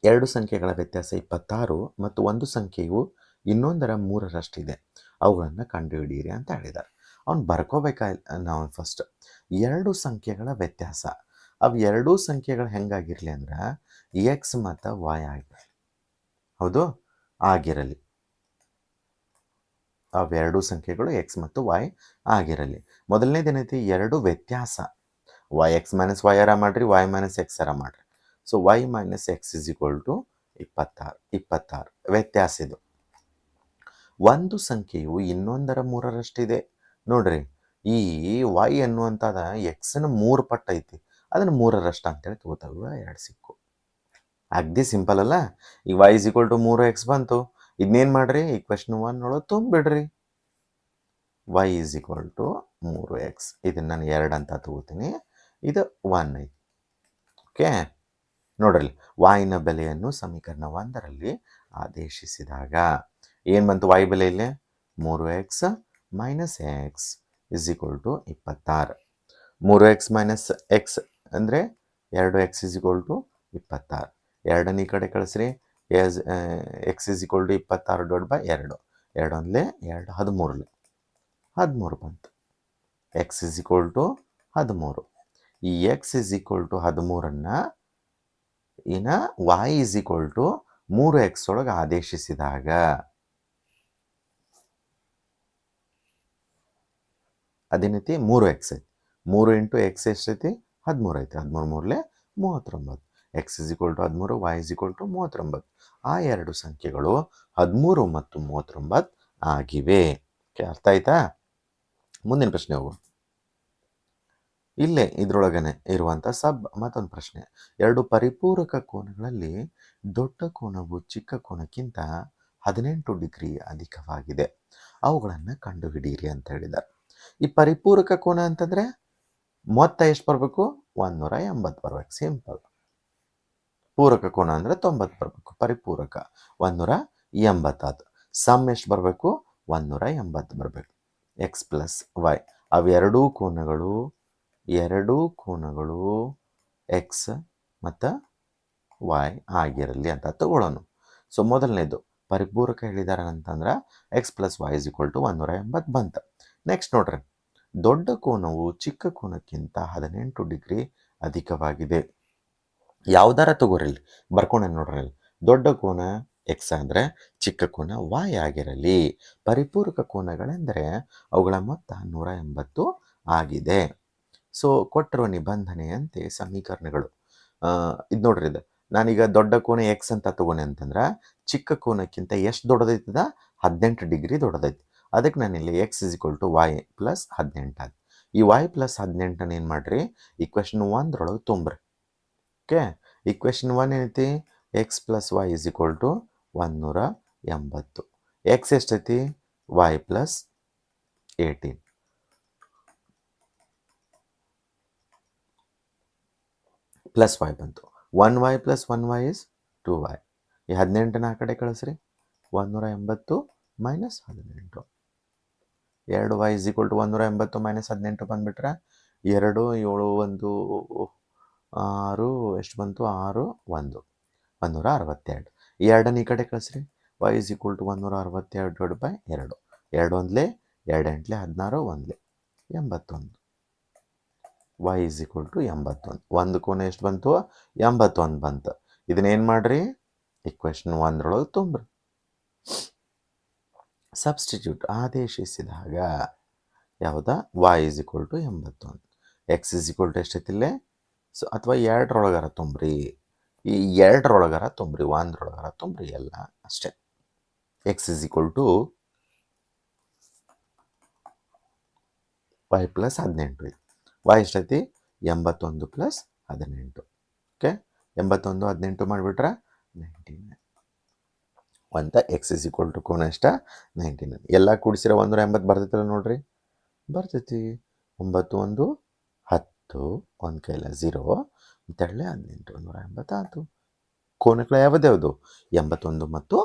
ಎರಡು ಸಂಖ್ಯೆಗಳ ವ್ಯತ್ಯಾಸ 26 ಮತ್ತು ಒಂದು ಸಂಖ್ಯೆಯು ಇನ್ನೊಂದರ 3ರಷ್ಟಿದೆ. ಅವುಗಳನ್ನು ಕಂಡುಹಿಡಿಯಿರಿ ಅಂತ ಹೇಳಿದ್ದಾರೆ. ಅವ್ನು ಬರ್ಕೋಬೇಕಾಗಿಲ್ಲ. ನಾವು ಫಸ್ಟ್ ಎರಡು ಸಂಖ್ಯೆಗಳ ವ್ಯತ್ಯಾಸ, ಅವು ಎರಡೂ ಸಂಖ್ಯೆಗಳು ಹೆಂಗಾಗಿರಲಿ ಅಂದ್ರೆ ಎಕ್ಸ್ ಮತ್ತು ವೈ ಆಗಿರಲಿ. ಹೌದು, ಆಗಿರಲಿ. ಅವೆರಡೂ ಸಂಖ್ಯೆಗಳು ಎಕ್ಸ್ ಮತ್ತು ವೈ ಆಗಿರಲಿ. ಮೊದಲನೇದೇನೈತಿ, ಎರಡು ವ್ಯತ್ಯಾಸ. ವೈ ಎಕ್ಸ್ ಮೈನಸ್ ವೈ ಅರ ಮಾಡಿರಿ, ವೈ ಮೈನಸ್ ಎಕ್ಸ್ ಅರ ಮಾಡಿರಿ. So y minus x is equal to 26 ವ್ಯತ್ಯಾಸ ಇದು. ಒಂದು ಸಂಖ್ಯೆಯು ಇನ್ನೊಂದರ ಮೂರರಷ್ಟಿದೆ. ನೋಡ್ರಿ, ಈ ವೈ ಅನ್ನುವಂಥದ ಎಕ್ಸ್ನ 3 ಪಟ್ಟು ಐತಿ, ಅದನ್ನು 3ರಷ್ಟು ಅಂತೇಳಿ ತಗೋತಾವ. ಎರಡು ಸಿಕ್ಕು. ಅಗ್ದಿ ಸಿಂಪಲ್ ಅಲ್ಲ. ಈ Y is equal to 3x ಬಂತು. ಇದನ್ನೇನು ಮಾಡ್ರಿ, ಈಕ್ವೇಷನ್ 1 ಒಳಗೆ ತುಂಬಿಡ್ರಿ. Y is equal to 3x. ಇದನ್ನು ನಾನು 2 ಅಂತ ತಗೋತೀನಿ, ಇದು 1 ಐತಿ. ಓಕೆ, ನೋಡ್ರಿ, ವಾಯ್ನ ಬೆಲೆಯನ್ನು ಸಮೀಕರಣ 1ರಲ್ಲಿ ಆದೇಶಿಸಿದಾಗ ಏನು ಬಂತು? ವೈ ಬೆಲೆ ಇಲ್ಲಿ 3x minus x is equal to 26. 3x minus x ಅಂದರೆ 2x ಇಸ್ ಈಕ್ವಲ್ ಟು 26. 2 ಈ ಕಡೆ ಕಳಿಸ್ರಿ. X is equal to 26 divide by 2. 2 ಒಂದಲೇ 2, 13 ಬಂತು. X is equal to 13. ಈ ಎಕ್ಸ್ ಇಸ್ ಈಕ್ವಲ್ ಟು 13ಅನ್ನು ಇನ್ನು y is equal to 3x ಒಳಗೆ ಆದೇಶಿಸಿದಾಗ ಅದೇನೈತಿ, 3x ಐತಿ. 3 ಇಂಟು ಎಕ್ಸ್ ಎಷ್ಟೈತಿ? 13 ಐತಿ. 13 ಮೂರಲೆ 39. X is equal to 13, y is equal to 39. ಆ ಎರಡು ಸಂಖ್ಯೆಗಳು 13 ಮತ್ತು 39 ಆಗಿವೆ. ಅರ್ಥ ಆಯ್ತಾ? ಮುಂದಿನ ಪ್ರಶ್ನೆ ಹೋಗು. ಇಲ್ಲೇ ಇದರೊಳಗನೆ ಇರುವಂಥ ಮತ್ತೊಂದು ಪ್ರಶ್ನೆ. ಎರಡು ಪರಿಪೂರಕ ಕೋನಗಳಲ್ಲಿ ದೊಡ್ಡ ಕೋನವು ಚಿಕ್ಕ ಕೋನಕ್ಕಿಂತ 18 ಡಿಗ್ರಿ ಅಧಿಕವಾಗಿದೆ. ಅವುಗಳನ್ನು ಕಂಡುಹಿಡಿಯಿರಿ ಅಂತ ಹೇಳಿದ್ದಾರೆ. ಈ ಪರಿಪೂರಕ ಕೋನ ಅಂತಂದರೆ ಮೊತ್ತ ಎಷ್ಟು ಬರಬೇಕು? 180 ಬರ್ಬೇಕು. ಸಿಂಪಲ್. ಪೂರಕ ಕೋನ ಅಂದರೆ 90 ಬರಬೇಕು. ಪರಿಪೂರಕ 180 ಆಯ್ತು. ಸಮ್ ಎಷ್ಟು ಬರಬೇಕು? 180 ಬರಬೇಕು. ಎಕ್ಸ್ ಪ್ಲಸ್ ವೈ, ಅವೆರಡೂ ಕೋನಗಳು ಎಕ್ಸ್ ಮತ್ತು ವೈ ಆಗಿರಲಿ ಅಂತ ತಗೊಳ್ಳೋಣ. ಸೊ ಮೊದಲನೇದು ಪರಿಪೂರಕ ಹೇಳಿದಾರೆ ಅಂತಂದ್ರೆ x plus y is equal to 180 ಬಂತು. ನೆಕ್ಸ್ಟ್ ನೋಡ್ರಿ, ದೊಡ್ಡ ಕೋನವು ಚಿಕ್ಕ ಕೋನಕ್ಕಿಂತ 18 ಡಿಗ್ರಿ ಅಧಿಕವಾಗಿದೆ. ಯಾವ್ದಾರ ತಗೋರಿ, ಬರ್ಕೊಂಡೆ ನೋಡ್ರಿ. ದೊಡ್ಡ ಕೋನ ಎಕ್ಸ್ ಅಂದರೆ ಚಿಕ್ಕ ಕೋನ ವೈ ಆಗಿರಲಿ. ಪರಿಪೂರಕ ಕೋನಗಳೆಂದರೆ ಅವುಗಳ ಮೊತ್ತ 180 ಆಗಿದೆ. ಸೊ ಕೊಟ್ಟಿರುವ ನಿಬಂಧನೆಯಂತೆ ಸಮೀಕರಣಗಳು ಇದು ನೋಡ್ರಿ. ಇದು ನಾನೀಗ ದೊಡ್ಡ ಕೋನ ಎಕ್ಸ್ ಅಂತ ತಗೋಣೆ ಅಂತಂದ್ರೆ ಚಿಕ್ಕ ಕೋನಕ್ಕಿಂತ ಎಷ್ಟು ದೊಡ್ಡದೈತದ? 18 ಡಿಗ್ರಿ ದೊಡ್ಡದೈತಿ. ಅದಕ್ಕೆ ನಾನಿಲ್ಲಿ x is equal to y plus 18 ಆಯ್ತು. ಈ ವೈ ಪ್ಲಸ್ 18 ಏನು ಮಾಡಿರಿ, ಈಕ್ವೇಷನ್ 1 ತುಂಬ್ರಿ. ಓಕೆ, ಈಕ್ವೇಷನ್ 1 ಏನೈತಿ? X plus y is equal to 180. X ಎಷ್ಟೈತಿ? ವೈ ಪ್ಲಸ್ 18 ಪ್ಲಸ್ ವೈ ಬಂತು. 1y plus 1y is 2y. ಈ 18ನ ಆ ಕಡೆ ಕಳಿಸ್ರಿ. 180 minus 18. 2y is equal to 180 minus 18 ಬಂದುಬಿಟ್ರೆ 2 7 1 6 ಎಷ್ಟು ಬಂತು? 6 1 162. ಈ 2ನ ಈ ಕಡೆ ಕಳಿಸ್ರಿ. y is equal to 162 divide by 2. 2 ಒಂದಲೇ 2 ಎಂಟ್ಲೆ 16 1 81. y is equal to 81. ಒಂದು ಕೋನ ಎಷ್ಟು ಬಂತು? 81 ಬಂತು. ಇದನ್ನೇನು ಮಾಡ್ರಿ, ಈಕ್ವೇಷನ್ 1 ತುಂಬ್ರಿ. ಸಬ್ಸ್ಟಿಟ್ಯೂಟ್ ಆದೇಶಿಸಿದಾಗ ಯಾವುದಾ? y is equal to 81. X is equal to ಎಷ್ಟೈತಿಲ್ಲೇ? ಸೊ ಅಥವಾ 2ರೊಳಗಾರ ತುಂಬ್ರಿ. ಈ 2ರೊಳಗಾರ ತುಂಬ್ರಿ, 1ರೊಳಗಾರ ತುಂಬ್ರಿ, ಎಲ್ಲ ಅಷ್ಟೇ. X is equal to y plus 18 ಐತಿ. y ಎಷ್ಟೈತಿ? 81 ಪ್ಲಸ್ 18. ಓಕೆ, 81 18 ಮಾಡಿಬಿಟ್ರೆ 99 ಅಂತ. ಎಕ್ಸ್ ಇಸ್ ಈಕ್ವಲ್ ಟು ಕೋನ ಎಷ್ಟ? 99. ಎಲ್ಲ ಕೂಡಿಸಿರ 180 ಬರ್ತೈತಲ್ಲ ನೋಡ್ರಿ, ಬರ್ತೈತಿ. 9 1 10, ಒಂದು ಕೈಲ 0 ತೆರಳೆ 18, 180 ಆಯ್ತು. ಕೋನಗಳು ಯಾವುದು? 81 ಮತ್ತು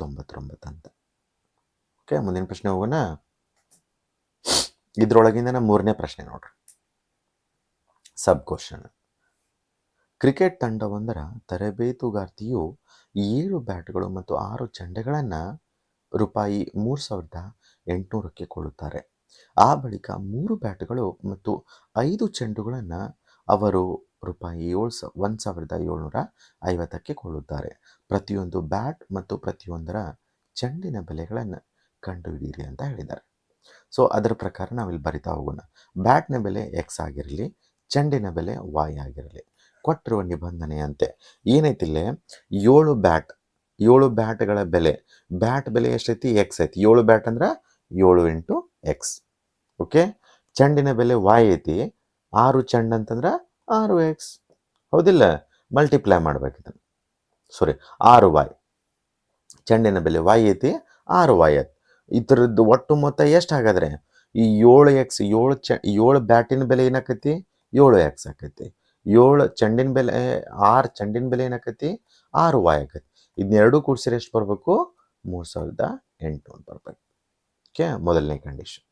99 ಅಂತ. ಓಕೆ, ಮುಂದಿನ ಪ್ರಶ್ನೆ ಹೋಗೋಣ. ಇದ್ರೊಳಗಿಂದ ಮೂರನೇ ಪ್ರಶ್ನೆ ನೋಡ್ರಿ. Sub question. ಕ್ರಿಕೆಟ್ ತಂಡವೊಂದರ ತರಬೇತುಗಾರ್ತಿಯು 7 ಬ್ಯಾಟ್ಗಳು ಮತ್ತು 6 ಚೆಂಡೆಗಳನ್ನು ರೂಪಾಯಿ 3800ಕ್ಕೆ ಕೊಡುತ್ತಾರೆ. ಆ ಬಳಿಕ 3 ಬ್ಯಾಟ್ಗಳು ಮತ್ತು 5 ಚೆಂಡುಗಳನ್ನು ಅವರು ರೂಪಾಯಿ 1750ಕ್ಕೆ ಕೊಳ್ಳುತ್ತಾರೆ. ಪ್ರತಿಯೊಂದು ಬ್ಯಾಟ್ ಮತ್ತು ಪ್ರತಿಯೊಂದರ ಚೆಂಡಿನ ಬೆಲೆಗಳನ್ನು ಕಂಡುಹಿಡಿಯಿರಿ ಅಂತ ಹೇಳಿದ್ದಾರೆ. ಸೊ ಅದರ ಪ್ರಕಾರ ನಾವಿಲ್ಲಿ ಬರಿತಾ ಹೋಗೋಣ. ಬ್ಯಾಟ್ನ ಬೆಲೆ ಎಕ್ಸ್ ಆಗಿರಲಿ, ಚೆಂಡಿನ ಬೆಲೆ ವೈ ಆಗಿರಲಿ. ಕೊಟ್ಟಿರುವ ನಿಬಂಧನೆಯಂತೆ ಏನೈತಿಲ್ಲೇ 7 ಬ್ಯಾಟ್ಗಳ ಬೆಲೆ, ಬ್ಯಾಟ್ ಬೆಲೆ ಎಷ್ಟೈತಿ? ಎಕ್ಸ್ ಐತಿ. 7 ಬ್ಯಾಟ್ ಅಂದ್ರೆ 7 ಇಂಟು ಎಕ್ಸ್. ಓಕೆ. ಚೆಂಡಿನ ಬೆಲೆ ವೈ ಐತಿ. 6 ಚೆಂಡು ಅಂತಂದ್ರೆ 6 ಎಕ್ಸ್. ಹೌದಿಲ್ಲ? ಮಲ್ಟಿಪ್ಲೈ ಮಾಡ್ಬೇಕಿದೆ. 6 ವೈ. ಚೆಂಡಿನ ಬೆಲೆ ವೈ ಐತಿ, 6 ವೈ ಐತಿ. ಇದರದ್ದು ಒಟ್ಟು ಮೊತ್ತ ಎಷ್ಟು ಹಾಗಾದ್ರೆ? ಈ 7 ಎಕ್ಸ್, 7 ಬ್ಯಾಟಿನ ಬೆಲೆ ಏನಾಕೈತಿ? 7 ಎಕ್ಸ್ ಆಕೈತಿ. 7 ಚೆಂಡಿನ ಬೆಲೆ, 6 ಚೆಂಡಿನ ಬೆಲೆ ಏನಾಕೈತಿ? 6 ವೈ ಆಕೈತಿ. ಇದನ್ನೆರಡು ಕೂಡಿಸಿದ್ರೆ ಎಷ್ಟು ಬರಬೇಕು? 3800 ಬರಬೇಕು. ಓಕೆ, ಮೊದಲನೇ ಕಂಡೀಷನ್.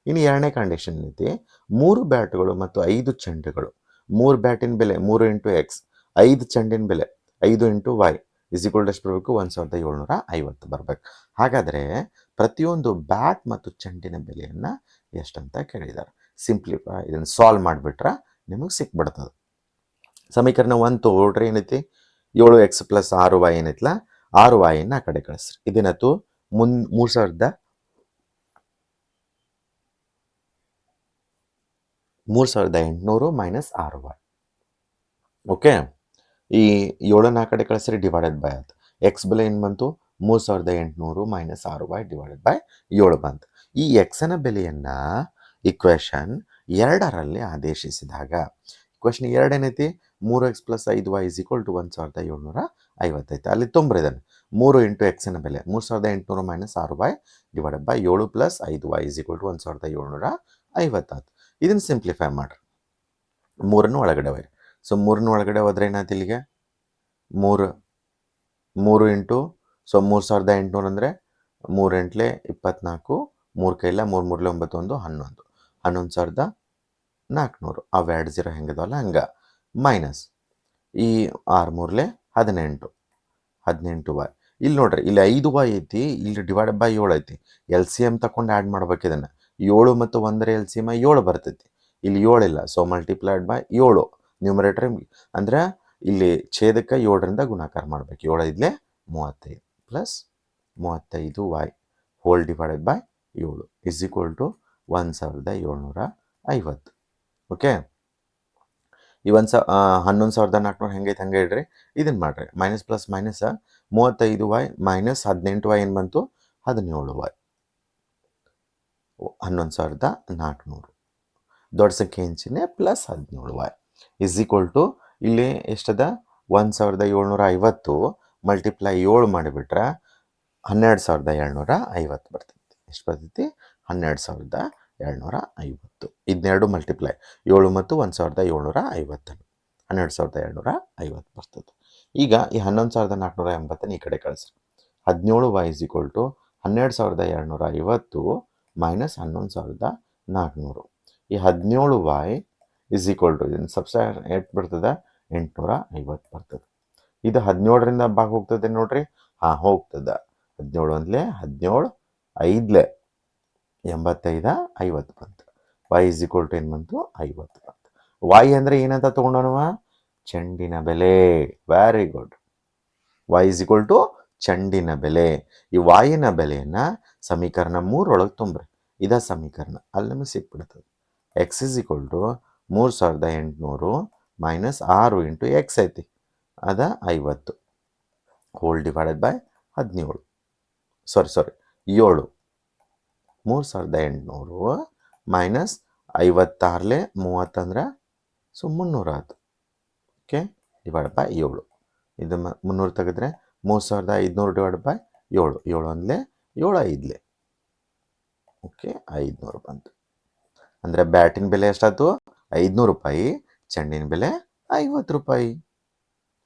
ಇನ್ನು ಎರಡನೇ ಕಂಡೀಷನ್ ಐತಿ, 3 ಬ್ಯಾಟ್ಗಳು ಮತ್ತು 5 ಚೆಂಡುಗಳು. 3 ಬ್ಯಾಟಿನ ಬೆಲೆ 3 ಇಂಟು ಎಕ್ಸ್, 5 ಚೆಂಡಿನ ಬೆಲೆ 5 ಇಂಟು ವೈ ಇಸ್ಈಕ್ವಲ್ ಎಷ್ಟು ಬರಬೇಕು? 1750 ಬರಬೇಕು. ಹಾಗಾದರೆ ಪ್ರತಿಯೊಂದು ಬ್ಯಾಟ್ ಮತ್ತು ಚೆಂಡಿನ ಬೆಲೆಯನ್ನು ಎಷ್ಟಂತ ಕೇಳಿದ್ದಾರೆ. ಸಿಂಪ್ಲಿಫೈ ಇದನ್ನು ಸಾಲ್ವ್ ಮಾಡಿಬಿಟ್ರೆ ನಿಮಗೆ ಸಿಕ್ಬಿಡ್ತದೆ. ಸಮೀಕರಣ 1 ತಗೊಳ್ರಿ. ಏನೈತಿ? 7 ಎಕ್ಸ್ ಪ್ಲಸ್ 6 ವೈ ಏನೈತಿಲ್ಲ, 6 ವೈಯನ್ನು ಆ ಕಡೆ ಕಳಿಸ್ರಿ. ಇದೇನಾಯ್ತು? 3800 ಮೈನಸ್ 6 ವೈ. ಓಕೆ. ಈ 7 ಆ ಕಡೆ ಕಳಿಸ್ರಿ, ಡಿವೈಡೆಡ್ ಬೈ ಆಯ್ತು. ಎಕ್ಸ್ ಬೆಲೆ ಏನು ಬಂತು? 3800 ಮೈನಸ್ 6 ವೈ ಡಿವೈಡೆಡ್ ಬೈ 7 ಬಂತು. ಈ ಎಕ್ಸನ ಬೆಲೆಯನ್ನು ಇಕ್ವೇಶನ್ 2ರಲ್ಲಿ ಆದೇಶಿಸಿದಾಗ, ಇಕ್ವೇಶನ್ 2 ಏನೈತಿ? 3x plus 5y is equal to 1750 ಅಲ್ಲಿ ತುಂಬ್ರಿದ್ದಾನೆ. 3 ಇಂಟು ಎಕ್ಸನ ಬೆಲೆ 3800 minus 6y divided by 7 plus 5y is equal to 1750 ಆಯ್ತು. ಇದನ್ನು ಸಿಂಪ್ಲಿಫೈ ಮಾಡ್ರಿ. 3 ಒಳಗಡೆ ಹೋಯ್ರಿ. ಸೊ 3 ಒಳಗಡೆ ಹೋದ್ರೆ ಏನಾಯ್ತು? ಇಲ್ಲಿಗೆ 3 ಇಂಟು 3800 ಅಂದರೆ 3 ಎಂಟ್ಲೆ 24, 3 ಕೈಲ 3 ಮೂರ್ಲೆ 9 11 11400. ಅವು 2 0 ಹೆಂಗದವಲ್ಲ ಹಂಗೆ, ಮೈನಸ್ ಈ 6 ಮೂರ್ಲೆ 18 ವೈ. ಇಲ್ಲಿ ನೋಡ್ರಿ, ಇಲ್ಲಿ 5 ವೈ ಐತಿ, ಇಲ್ಲಿ ಡಿವೈಡೆಡ್ ಬೈ 7 ಐತಿ. ಎಲ್ ಸಿ ಎಮ್ ತಗೊಂಡು ಆ್ಯಡ್ ಮಾಡ್ಬೇಕು ಇದನ್ನು. 7 ಮತ್ತು 1 ಎಲ್ ಸಿ ಎಮ್ 7 ಬರ್ತೈತಿ. ಇಲ್ಲಿ 7 ಇಲ್ಲ, ಸೊ ಮಲ್ಟಿಪ್ಲೈಡ್ ಬೈ 7 ನ್ಯೂಮರೇಟರ್. ಅಂದ್ರೆ ಇಲ್ಲಿ ಛೇದಕ್ಕೆ 7ರಿಂದ ಗುಣಾಕಾರ ಮಾಡ್ಬೇಕು. 7 5 35 plus 35 y whole divided by 7 is equal to 1750. Okay. ಈ 11400 ಹೆಂಗೈತೆ ಹಂಗೆ ಇಡ್ರಿ. ಇದನ್ನು ಮಾಡ್ರಿ, minus plus minus 35 y minus 18 y ಏನು ಬಂತು? 17 ವೈ. 11400 ದೊಡ್ಡ ಸಂಖ್ಯೆ ಹೆಂಚಿನೇ plus 17 y is equal to ಇಲ್ಲಿ ಎಷ್ಟದ? 1750 ಮಲ್ಟಿಪ್ಲೈ 7 ಮಾಡಿಬಿಟ್ರೆ 12750 ಬರ್ತೈತಿ. ಎಷ್ಟು ಬರ್ತೈತಿ? 12750. ಇದನ್ನೆರಡು ಮಲ್ಟಿಪ್ಲೈ 7 ಮತ್ತು 1750 12750 ಬರ್ತದೆ. ಈಗ ಈ 11480 ಈ ಕಡೆ ಕಳಿಸ್ರಿ. 17 y is equal to 12750 minus 11400. ಈ 17 ವೈ ಇಸ್ ಈಕ್ವಲ್ ಟು ಇದನ್ನು ಸಬ್ಸ್ಟ್ರಾಕ್ಟ್ ಎಷ್ಟು ಬರ್ತದೆ? 850 ಬರ್ತದೆ. ಇದು 17ರಿಂದ ಭಾಗ ಹೋಗ್ತದೆ ನೋಡ್ರಿ. ಹಾಂ, ಹೋಗ್ತದೆ. 17 ಒಂದ್ಲೆ 17 5ಲೆ 85 50 ಬಂತು. ವೈ ಇಸ್ ಈಕ್ವಲ್ ಟು ಏನು ಬಂತು? 50 ಬಂತು. ವೈ ಅಂದರೆ ಏನಂತ ತೊಗೊಂಡವ? ಚೆಂಡಿನ ಬೆಲೆ. Very good. Y is equal to ಚೆಂಡಿನ ಬೆಲೆ. ಈ ವಾಯಿನ ಬೆಲೆಯನ್ನು ಸಮೀಕರಣ 3 ಒಳಗೆ ತುಂಬ್ರಿ. ಇದ ಸಮೀಕರಣ ಅಲ್ಲಿ ನಮಗೆ ಸಿಕ್ಬಿಡ್ತದೆ. X is equal to 3800 minus 6 into x ಐತಿ, ಅದ 50 ಹೋಲ್ ಡಿವೈಡೆಡ್ ಬೈ 17. 7 3800 ಮೈನಸ್ 56ಲೆ 30 ಅಂದ್ರೆ 300 ಆಯ್ತು. Okay, divide by 7. ಇದು 300 ತೆಗೆದ್ರೆ 3500 ಡಿವೈಡ್ ಬೈ 7. 7 ಒಂದ್ಲೆ 7 5ಲೆ. ಓಕೆ, 500 ಬಂತು. ಅಂದರೆ ಬ್ಯಾಟಿನ ಬೆಲೆ ಎಷ್ಟಾಯ್ತು? 500 ರೂಪಾಯಿ. ಚೆಂಡಿನ ಬೆಲೆ 50 ರೂಪಾಯಿ.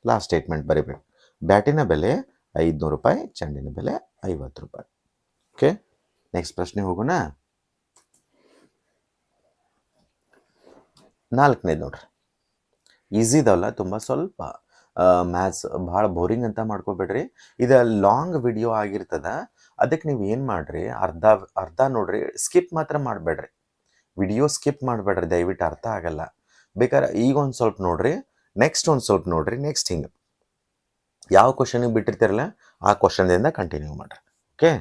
ಲಾಸ್ಟ್ ಸ್ಟೇಟ್ಮೆಂಟ್ ಬರೀಬೇಕು. ಬ್ಯಾಟಿನ ಬೆಲೆ 500 ರೂಪಾಯಿ, ಚೆಂಡಿನ ಬೆಲೆ 50 ರೂಪಾಯಿ. ಓಕೆ, ನೆಕ್ಸ್ಟ್ ಪ್ರಶ್ನೆ ಹೋಗೋಣ. 4ನೇದು ನೋಡ್ರಿ. ಈಸಿ ಇದಾವಲ್ಲ, ತುಂಬ ಸ್ವಲ್ಪ ಮ್ಯಾಥ್ಸ್ ಭಾಳ ಬೋರಿಂಗ್ ಅಂತ ಮಾಡ್ಕೋಬೇಡ್ರಿ. ಇದು ಲಾಂಗ್ ವಿಡಿಯೋ ಆಗಿರ್ತದ. ಅದಕ್ಕೆ ನೀವು ಏನು ಮಾಡಿರಿ, ಅರ್ಧ ಅರ್ಧ ನೋಡ್ರಿ, ಸ್ಕಿಪ್ ಮಾತ್ರ ಮಾಡಬೇಡ್ರಿ, ವಿಡಿಯೋ ಸ್ಕಿಪ್ ಮಾಡಬೇಡ್ರಿ, ದಯವಿಟ್ಟು ಅರ್ಥ ಆಗಲ್ಲ. ಬೇಕಾದ್ರೆ ಈಗ ಒಂದು ಸ್ವಲ್ಪ ನೋಡ್ರಿ, ನೆಕ್ಸ್ಟ್ ಒಂದು ಸ್ವಲ್ಪ ನೋಡ್ರಿ, ನೆಕ್ಸ್ಟ್ ಹಿಂಗೆ ಯಾವ ಕ್ವಶನಿಗೆ ಬಿಟ್ಟಿರ್ತೀರಲ್ಲ ಆ ಕ್ವಶನ್ದಿಂದ ಕಂಟಿನ್ಯೂ ಮಾಡ್ರಿ. ಓಕೆ,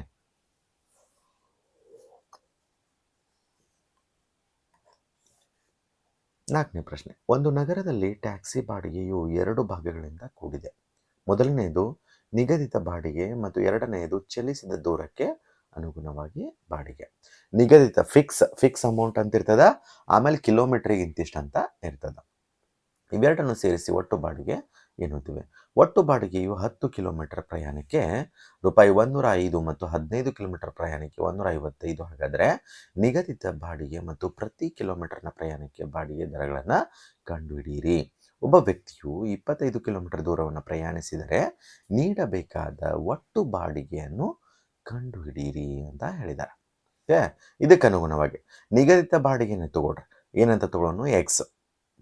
4ನೇ ಪ್ರಶ್ನೆ. ಒಂದು ನಗರದಲ್ಲಿ ಟ್ಯಾಕ್ಸಿ ಬಾಡಿಗೆಯು 2 ಭಾಗಗಳಿಂದ ಕೂಡಿದೆ. ಮೊದಲನೆಯದು ನಿಗದಿತ ಬಾಡಿಗೆ ಮತ್ತು ಎರಡನೆಯದು ಚಲಿಸಿದ ದೂರಕ್ಕೆ ಅನುಗುಣವಾಗಿ ಬಾಡಿಗೆ. ನಿಗದಿತ ಫಿಕ್ಸ್ ಅಮೌಂಟ್ ಅಂತ ಇರ್ತದ, ಆಮೇಲೆ ಕಿಲೋಮೀಟ್ರಿಗೆ ಇಂತಿಷ್ಟು ಅಂತ ಇರ್ತದ. ಇವೆರಡನ್ನು ಸೇರಿಸಿ ಒಟ್ಟು ಬಾಡಿಗೆ ಎನ್ನುತ್ತೇವೆ. ಒಟ್ಟು ಬಾಡಿಗೆಯು 10 ಕಿಲೋಮೀಟರ್ ಪ್ರಯಾಣಕ್ಕೆ ರೂಪಾಯಿ 105 ಮತ್ತು 15 ಕಿಲೋಮೀಟರ್ ಪ್ರಯಾಣಕ್ಕೆ 155. ಹಾಗಾದರೆ ನಿಗದಿತ ಬಾಡಿಗೆ ಮತ್ತು ಪ್ರತಿ ಕಿಲೋಮೀಟರ್ನ ಪ್ರಯಾಣಕ್ಕೆ ಬಾಡಿಗೆ ದರಗಳನ್ನು ಕಂಡುಹಿಡಿಯಿರಿ. ಒಬ್ಬ ವ್ಯಕ್ತಿಯು 25 ಕಿಲೋಮೀಟರ್ ದೂರವನ್ನು ಪ್ರಯಾಣಿಸಿದರೆ ನೀಡಬೇಕಾದ ಒಟ್ಟು ಬಾಡಿಗೆಯನ್ನು ಕಂಡುಹಿಡಿಯಿರಿ ಅಂತ ಹೇಳಿದ್ದಾರೆ. ಓಕೆ, ಇದಕ್ಕೆ ಅನುಗುಣವಾಗಿ ನಿಗದಿತ ಬಾಡಿಗೆನ ತಗೊಳ್ರಿ. ಏನಂತ ತಗೊಳ್ಳೋಣ, ಎಕ್ಸ್,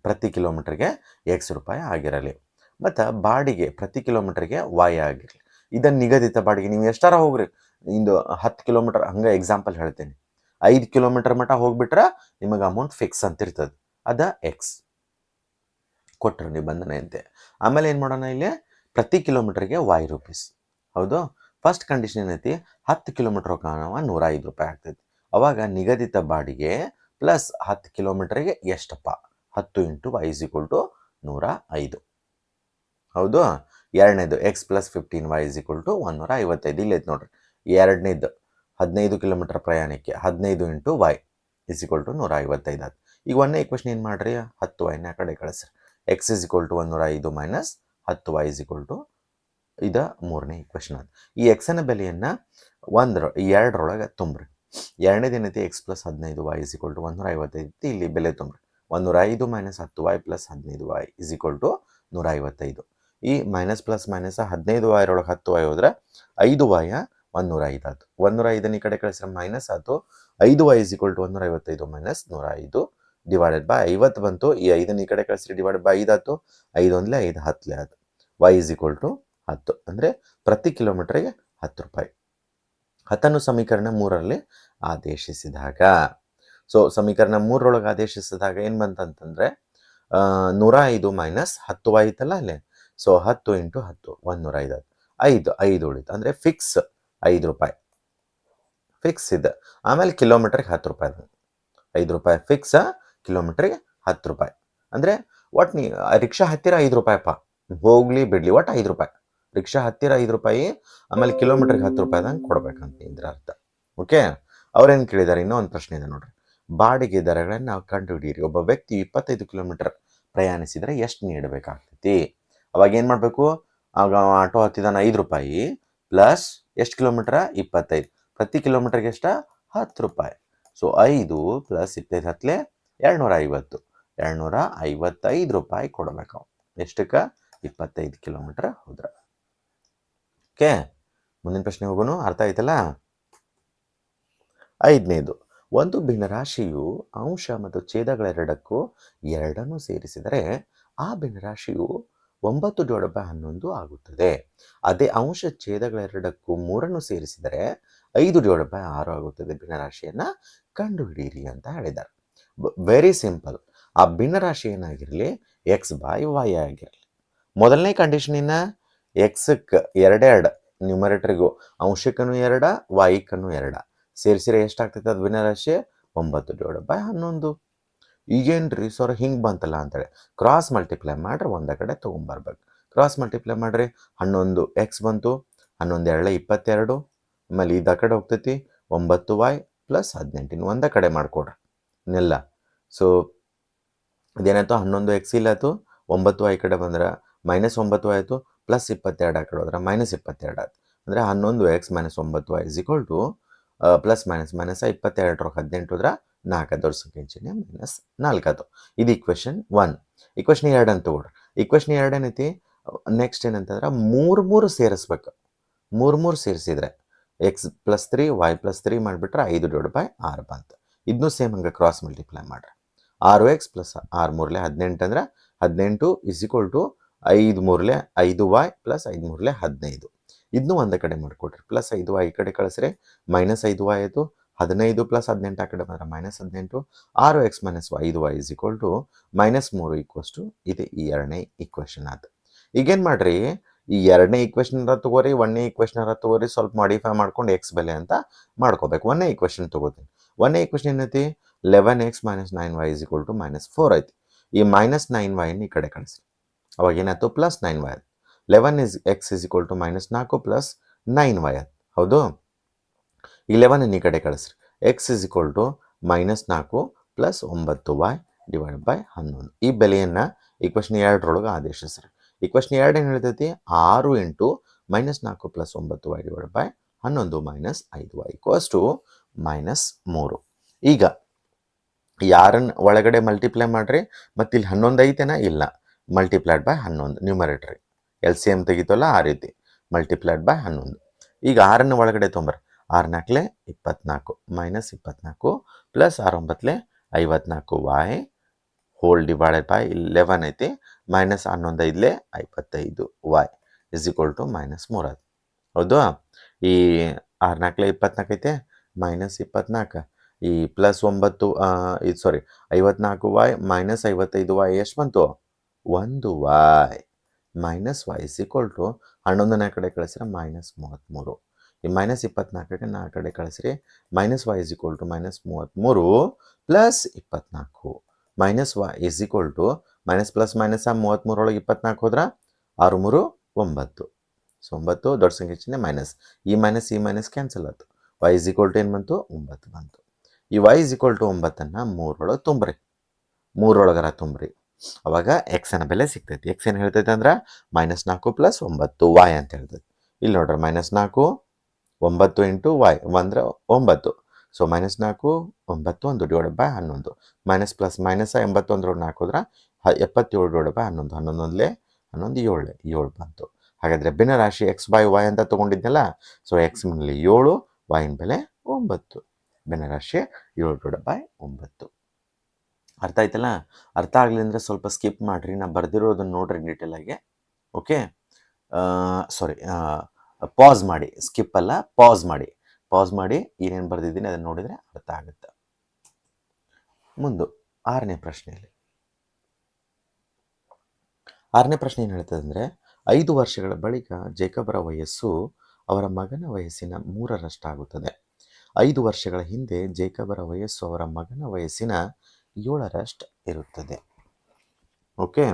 ಪ್ರತಿ ಕಿಲೋಮೀಟರ್ಗೆ ಎಕ್ಸ್ ರೂಪಾಯಿ ಆಗಿರಲಿ, ಮತ್ತು ಬಾಡಿಗೆ ಪ್ರತಿ ಕಿಲೋಮೀಟರ್ಗೆ ವೈ ಆಗಿರಲಿ. ಇದನ್ನು ನಿಗದಿತ ಬಾಡಿಗೆ ನೀವು ಎಷ್ಟಾರ ಹೋಗ್ರಿ, ಇಂದು 10 ಕಿಲೋಮೀಟರ್ ಹಂಗೆ ಎಕ್ಸಾಂಪಲ್ ಹೇಳ್ತೇನೆ, 5 ಕಿಲೋಮೀಟರ್ ಮಟ್ಟ ಹೋಗ್ಬಿಟ್ರೆ ನಿಮಗೆ ಅಮೌಂಟ್ ಫಿಕ್ಸ್ ಅಂತ ಇರ್ತದೆ, ಅದ ಎಕ್ಸ್ ಕೊಟ್ಟರು ನಿಬಂಧನೆ ಅಂತೆ. ಆಮೇಲೆ ಏನು ಮಾಡೋಣ, ಇಲ್ಲಿ ಪ್ರತಿ ಕಿಲೋಮೀಟರ್ಗೆ ವೈ ರೂಪೀಸ್. ಹೌದು, ಫಸ್ಟ್ ಕಂಡೀಷನ್ ಏನೈತಿ, 10 ಕಿಲೋಮೀಟರ್ ಹೋಗೋಣ 105 ರೂಪಾಯಿ ಆಗ್ತೈತಿ. ಅವಾಗ ನಿಗದಿತ ಬಾಡಿಗೆ ಪ್ಲಸ್ 10 ಕಿಲೋಮೀಟರ್ಗೆ ಎಷ್ಟಪ್ಪ, 10 into y is equal to 105. ಹೌದು, ಎರಡನೇದು x plus 15 y is equal to 155. ಇಲ್ಲೈತೆ ನೋಡ್ರಿ, ಎರಡನೇದು 15 ಕಿಲೋಮೀಟರ್ ಪ್ರಯಾಣಕ್ಕೆ 15 into y is equal to 155 ಆಯ್ತು. ಈಗ ಒಂದೇ ಈಕ್ವೇಷನ್ ಏನು ಮಾಡ್ರಿ, 10 ವೈನ ಆ ಕಡೆ ಕಳಿಸ್ರಿ. X is equal to 105 minus 10 y is equal to, ಇದು ಮೂರನೇ ಈಕ್ವೇಷನ್ ಅದು. ಈ ಎಕ್ಸನ ಬೆಲೆಯನ್ನು ಎರಡರೊಳಗೆ ತುಂಬ್ರಿ. ಎರಡನೇದು ಏನೈತಿ, x plus 15 y is equal to 155. ಇಲ್ಲಿ ಬೆಲೆ ತುಂಬ್ರಿ. 105 minus 10 y plus 15 y is equal to 155. ಈ ಮೈನಸ್ ಪ್ಲಸ್ ಮೈನಸ್ 15 ವೈರೊಳಗೆ 10 ವೈ ಹೋದ್ರೆ 5 ವೈ 105 ಆಯ್ತು. 105 ಈ ಕಡೆ ಕಳಿಸ್ರೆ ಮೈನಸ್ ಆಯ್ತು. 5 y is equal to 155 minus 105 divided by 50 ಬಂತು. ಈ 5 ಈ ಕಡೆ ಕಳಿಸ್ರಿ, ಡಿವೈಡೆಡ್ ಬೈ 5 ಆಯ್ತು. 5 ಒಂದ್ಲೆ 5 10 ಆಯ್ತು. ವೈ ಇಸ್ ಈಕ್ವಲ್ ಟು 10 ಅಂದರೆ ಪ್ರತಿ ಕಿಲೋಮೀಟರ್ಗೆ 10 ರೂಪಾಯಿ. 10 ಸಮೀಕರಣ 3ರಲ್ಲಿ ಆದೇಶಿಸಿದಾಗ, ಸೊ ಸಮೀಕರಣ 3ರೊಳಗೆ ಆದೇಶಿಸಿದಾಗ ಏನು ಬಂತಂತಂದರೆ 105 ಮೈನಸ್ 10 ವೈ ಐತಲ್ಲ ಅಲ್ಲೇ, ಸೊ 10 ಇಂಟು 10 105 ಆಯ್ತು. 5 ಉಳಿತು, ಅಂದರೆ ಫಿಕ್ಸ್ 5 ರೂಪಾಯಿ ಫಿಕ್ಸ್ ಇದೆ. ಆಮೇಲೆ ಕಿಲೋಮೀಟ್ರಿಗೆ 10 ರೂಪಾಯಿ, 5 ರೂಪಾಯಿ ಫಿಕ್ಸ್, ಕಿಲೋಮೀಟ್ರಿಗೆ 10 ರೂಪಾಯಿ. ಅಂದರೆ ಒಟ್ಟು ನೀ ರಿಕ್ಷಾ ಹತ್ತಿರ 5 ರೂಪಾಯಿಪ್ಪ, ಹೋಗ್ಲಿ ಬಿಡಲಿ ಒಟ್ಟು 5 ರೂಪಾಯಿ. ರಿಕ್ಷಾ ಹತ್ತಿರ 5 ರೂಪಾಯಿ, ಆಮೇಲೆ ಕಿಲೋಮೀಟ್ರಿಗೆ 10 ರೂಪಾಯಿದಂಗೆ ಕೊಡ್ಬೇಕಂತ ಇದ್ರ ಅರ್ಥ. ಓಕೆ, ಅವ್ರೇನು ಕೇಳಿದ್ದಾರೆ, ಇನ್ನೂ ಒಂದು ಪ್ರಶ್ನೆ ಇದೆ ನೋಡ್ರಿ. ಬಾಡಿಗೆ ದರಗಳನ್ನು ನಾವು ಕಂಡುಹಿಡಿಯಿರಿ. ಒಬ್ಬ ವ್ಯಕ್ತಿ 25 ಕಿಲೋಮೀಟರ್ ಪ್ರಯಾಣಿಸಿದರೆ ಎಷ್ಟು ನೀಡಬೇಕಾಗ್ತೈತಿ? ಅವಾಗ ಏನು ಮಾಡಬೇಕು, ಆಗ ಆಟೋ ಹತ್ತಿದಾನ 5 ರೂಪಾಯಿ ಪ್ಲಸ್ ಎಷ್ಟು ಕಿಲೋಮೀಟ್ರ 25, ಪ್ರತಿ ಕಿಲೋಮೀಟರ್ಗೆ ಎಷ್ಟ 10 ರೂಪಾಯಿ. ಸೊ 5 ಪ್ಲಸ್ 25 ಹತ್ತಲೆ 250, 255 ರೂಪಾಯಿ ಕೊಡಬೇಕು. ಎಷ್ಟಕ್ಕೆ, 25 ಕಿಲೋಮೀಟರ್ ಹೋದ್ರೆ. ಓಕೆ, ಮುಂದಿನ ಪ್ರಶ್ನೆ ಹೋಗೋಣ. ಅರ್ಥ ಆಯ್ತಲ್ಲ. 5ನೇದು, ಒಂದು ಭಿನ್ನರಾಶಿಯು ಅಂಶ ಮತ್ತು ಛೇದಗಳೆರಡಕ್ಕೂ ಎರಡನ್ನು ಸೇರಿಸಿದರೆ ಆ ಭಿನ್ನರಾಶಿಯು 9/11 ಆಗುತ್ತದೆ. ಅದೇ ಅಂಶ ಛೇದಗಳೆರಡಕ್ಕೂ 3 ಸೇರಿಸಿದರೆ 5/6 ಆಗುತ್ತದೆ. ಭಿನ್ನರಾಶಿಯನ್ನು ಕಂಡುಹಿಡಿಯಿರಿ ಅಂತ ಹೇಳಿದ್ದಾರೆ. Very simple. ಆ ಭಿನ್ನರಾಶಿ ಏನಾಗಿರಲಿ, ಎಕ್ಸ್ ಬೈ ವೈ ಆಗಿರಲಿ. ಮೊದಲನೇ ಕಂಡೀಷನಿನ ಎಕ್ಸಕ್ಕೆ ಎರಡೆರಡು, ನ್ಯೂಮರೇಟರ್ಗೂ ಅಂಶಕ್ಕೂ 2 ವೈಕನ್ನು 2 ಸೇರಿಸಿದ್ರೆ ಎಷ್ಟಾಗ್ತೈತೆ ಅದು ಭಿನ್ನರಾಶಿ, 9/11. ಈಗೇನ್ರಿ ಸರ್ ಹಿಂಗೆ ಬಂತಲ್ಲ ಅಂತೇಳಿ ಕ್ರಾಸ್ ಮಲ್ಟಿಪ್ಲೈ ಮಾಡ್ರಿ, ಒಂದೇ ಕಡೆ ತೊಗೊಂಬರ್ಬೇಕು. ಕ್ರಾಸ್ ಮಲ್ಟಿಪ್ಲೈ ಮಾಡ್ರಿ, 11 ಎಕ್ಸ್ ಬಂತು, 11 2 22, ಆಮೇಲೆ ಇದು ಆ ಕಡೆ ಹೋಗ್ತೈತಿ 9 ವೈ ಪ್ಲಸ್ 18 ಒಂದೇ ಕಡೆ ಮಾಡಿಕೊಡ್ರಿ ಇನ್ನೆಲ್ಲ. ಸೊ ಇದೇನಾಯ್ತು, 11 ಎಕ್ಸ್ ಇಲ್ಲಾಯ್ತು, 9 ವೈ ಕಡೆ ಬಂದ್ರೆ ಮೈನಸ್ 9 ವೈ ಆಯಿತು, ಪ್ಲಸ್ 22 ಆ ಕಡೆ ಹೋದ್ರೆ ಮೈನಸ್ 22 ಆಯ್ತು. ಅಂದರೆ 11 x minus 9 y is equal to plus minus 22 18 ಹೋದ್ರೆ 4 ದೊಡ್ಡ ಸಂಖ್ಯೆ ಚಿಹ್ನೆ ಮೈನಸ್ 4 ಆಯ್ತು. ಇದು ಈಕ್ವೇಷನ್ 1. ಈಕ್ವೇಷನ್ 2 ಅಂತ ತಗೊಳ್ರಿ. ಈಕ್ವೇಷನ್ 2 ಏನೈತಿ, ನೆಕ್ಸ್ಟ್ ಏನಂತಂದ್ರೆ 3 ಸೇರಿಸ್ಬೇಕು. 3 ಸೇರಿಸಿದ್ರೆ ಎಕ್ಸ್ ಪ್ಲಸ್ 3 ವೈ ಪ್ಲಸ್ 3 ಮಾಡಿಬಿಟ್ರೆ 5/6 ಬಂತು. ಇದನ್ನೂ ಸೇಮ್ ಹಂಗೆ ಕ್ರಾಸ್ ಮಲ್ಟಿಪ್ಲೈ ಮಾಡ್ರಿ. 6x ಪ್ಲಸ್ 6 3 18 ಅಂದ್ರೆ 18 is equal to 5 3 5 y plus 5 3 15. ಇದನ್ನೂ ಒಂದೇ ಕಡೆ ಮಾಡಿಕೊಡ್ರಿ. ಪ್ಲಸ್ 5y ಈ ಕಡೆ ಕಳಿಸ್ರಿ, -5y ಆಯಿತು. 15 + 18 ಆ ಕಡೆ ಬಂದರೆ -18. 6x - 5y = -3 ಇದು ಈ ಎರಡನೇ ಈಕ್ವೇಷನ್ ಆಯ್ತು. ಈಗೇನು ಮಾಡಿರಿ, ಈ ಎರಡನೇ ಈಕ್ವೇಷನ್ ತಗೋರಿ, ಒಂದನೇ ಈಕ್ವೇಷನ್ ತಗೋರಿ, ಸ್ವಲ್ಪ ಮಾಡಿಫೈ ಮಾಡ್ಕೊಂಡು ಎಕ್ಸ್ ಬೆಲೆ ಅಂತ ಮಾಡ್ಕೋಬೇಕು. ಒಂದನೇ ಈಕ್ವೇಷನ್ ತಗೋತೀನಿ. ಒಂದನೇ ಈಕ್ವೇಷನ್ ಏನೈತಿ, 11x - 9y = -4 ಐತಿ. ಈ -9y ಈ ಕಡೆ ಕಳಿಸ್ರಿ, ಅವಾಗ ಏನಾಯ್ತು, +9y ಆಯ್ತು. 11x = -4 + 9y ಆಯ್ತು. ಹೌದು, 11 ಈ ಕಡೆ ಕಳಿಸ್ರಿ, x = -4 + 9y / 11. ಈ ಬೆಲೆಯನ್ನು ಈಕ್ವೇಷನ್ 2 ಆದೇಶಿಸ್ರಿ. ಈಕ್ವೇಷನ್ 2 ಏನು ಹೇಳ್ತೈತಿ, 6 × -4 + 9y / 11 - 5y = -3. ಈಗ ಯಾರನ್ನು ಒಳಗಡೆ ಮಲ್ಟಿಪ್ಲೈ ಮಾಡಿರಿ, ಮತ್ತು ಇಲ್ಲಿ 11 ಐತೆನಾ, ಇಲ್ಲ, ಮಲ್ಟಿಪ್ಲೈಡ್ ಬೈ 11 ನ್ಯೂಮರೇಟ್ರಿ. LCM ತೆಗಿತಲ್ಲ ಆ ರೀತಿ ಮಲ್ಟಿಪ್ಲೈಡ್ ಬೈ 11. ಈಗ 6ನ್ನು ಒಳಗಡೆ ತೊಂಬರ್ರಿ, 6 × 4 = 24 -24 + 6 × 9 = 54y ಹೋಲ್ ಡಿವೈಡೆಡ್ ಬೈ 11 ಐತಿ, -11 5 55y = -3 ಆಯ್ತು. ಹೌದು, ಈ 6 × 4 = 24 ಐತೆ, -24 ಈ +9 ಇದು ಸಾರಿ 54y - 55y ಎಷ್ಟು ಬಂತು, 1y -y = 11ನೇ ಕಡೆ ಕಳಿಸ್ರೆ -33. ಈ -24ಗೆ ನಾ ಕಡೆ ಕಳಿಸ್ರಿ, -y = -33 + 24 -y = -+- 33 24 ಹೋದ್ರೆ 6 3 9. ಸೊ 9 ದೊಡ್ಡ ಸಂಖ್ಯೆ ಚಿಹ್ನೆ ಮೈನಸ್, ಈ ಮೈನಸ್ ಕ್ಯಾನ್ಸಲ್ ಆಯ್ತು. y = ಏನು ಬಂತು, 9 ಬಂತು. ಈ y = 9ಅನ್ನು 3 ತುಂಬ್ರಿ, 3 ತುಂಬ್ರಿ, ಅವಾಗ ಎಕ್ಸನ ಬೆಲೆ ಸಿಗ್ತೈತಿ. ಎಕ್ಸ್ ಏನು ಹೇಳ್ತೈತೆ ಅಂದ್ರೆ -4 + 9y ಅಂತ ಹೇಳ್ತೈತಿ. ಇಲ್ಲಿ ನೋಡ್ರಿ, -4 9 × y ಅಂದರೆ 9. ಸೊ -4 91 / 11 -+- 81 4 ಹೋದ್ರೆ 77 / 11 11 11 7 ಬಂತು. ಹಾಗಾದರೆ ಭಿನ್ನರಾಶಿ x/y ಅಂತ ತೊಗೊಂಡಿದ್ನಲ್ಲ, ಸೊ ಎಕ್ಸ್ ನಲ್ಲಿ 7, y ಬೆಲೆ 9. ಭಿನ್ನರಾಶಿ 7 / 9. ಅರ್ಥ ಆಯ್ತಲ್ಲ? ಅರ್ಥ ಆಗಲಿ ಅಂದರೆ ಸ್ವಲ್ಪ ಸ್ಕಿಪ್ ಮಾಡಿರಿ, ನಾನು ಬರೆದಿರೋದನ್ನು ನೋಡ್ರಿ ಡೀಟೇಲ್ ಆಗಿ. ಓಕೆ, ಸಾರಿ, ಪಾಸ್ ಮಾಡಿ, ಸ್ಕಿಪ್ ಅಲ್ಲ, ಪಾಸ್ ಮಾಡಿ ಏನೇನು ಬರೆದಿದ್ದೀನಿ ಅದನ್ನು ನೋಡಿದರೆ ಅರ್ಥ ಆಗುತ್ತೆ. ಮುಂದೆ 6ನೇ ಪ್ರಶ್ನೆಯಲ್ಲಿ, 6ನೇ ಪ್ರಶ್ನೆ ಏನು ಹೇಳ್ತದೆ ಅಂದರೆ, 5 ವರ್ಷಗಳ ಬಳಿಕ ಜೇಕಬರ ವಯಸ್ಸು ಅವರ ಮಗನ ವಯಸ್ಸಿನ 3ರಷ್ಟಾಗುತ್ತದೆ. 5 ವರ್ಷಗಳ ಹಿಂದೆ ಜೇಕಬರ ವಯಸ್ಸು ಅವರ ಮಗನ ವಯಸ್ಸಿನ 7ರಷ್ಟು ಇರುತ್ತದೆ. ಓಕೆ,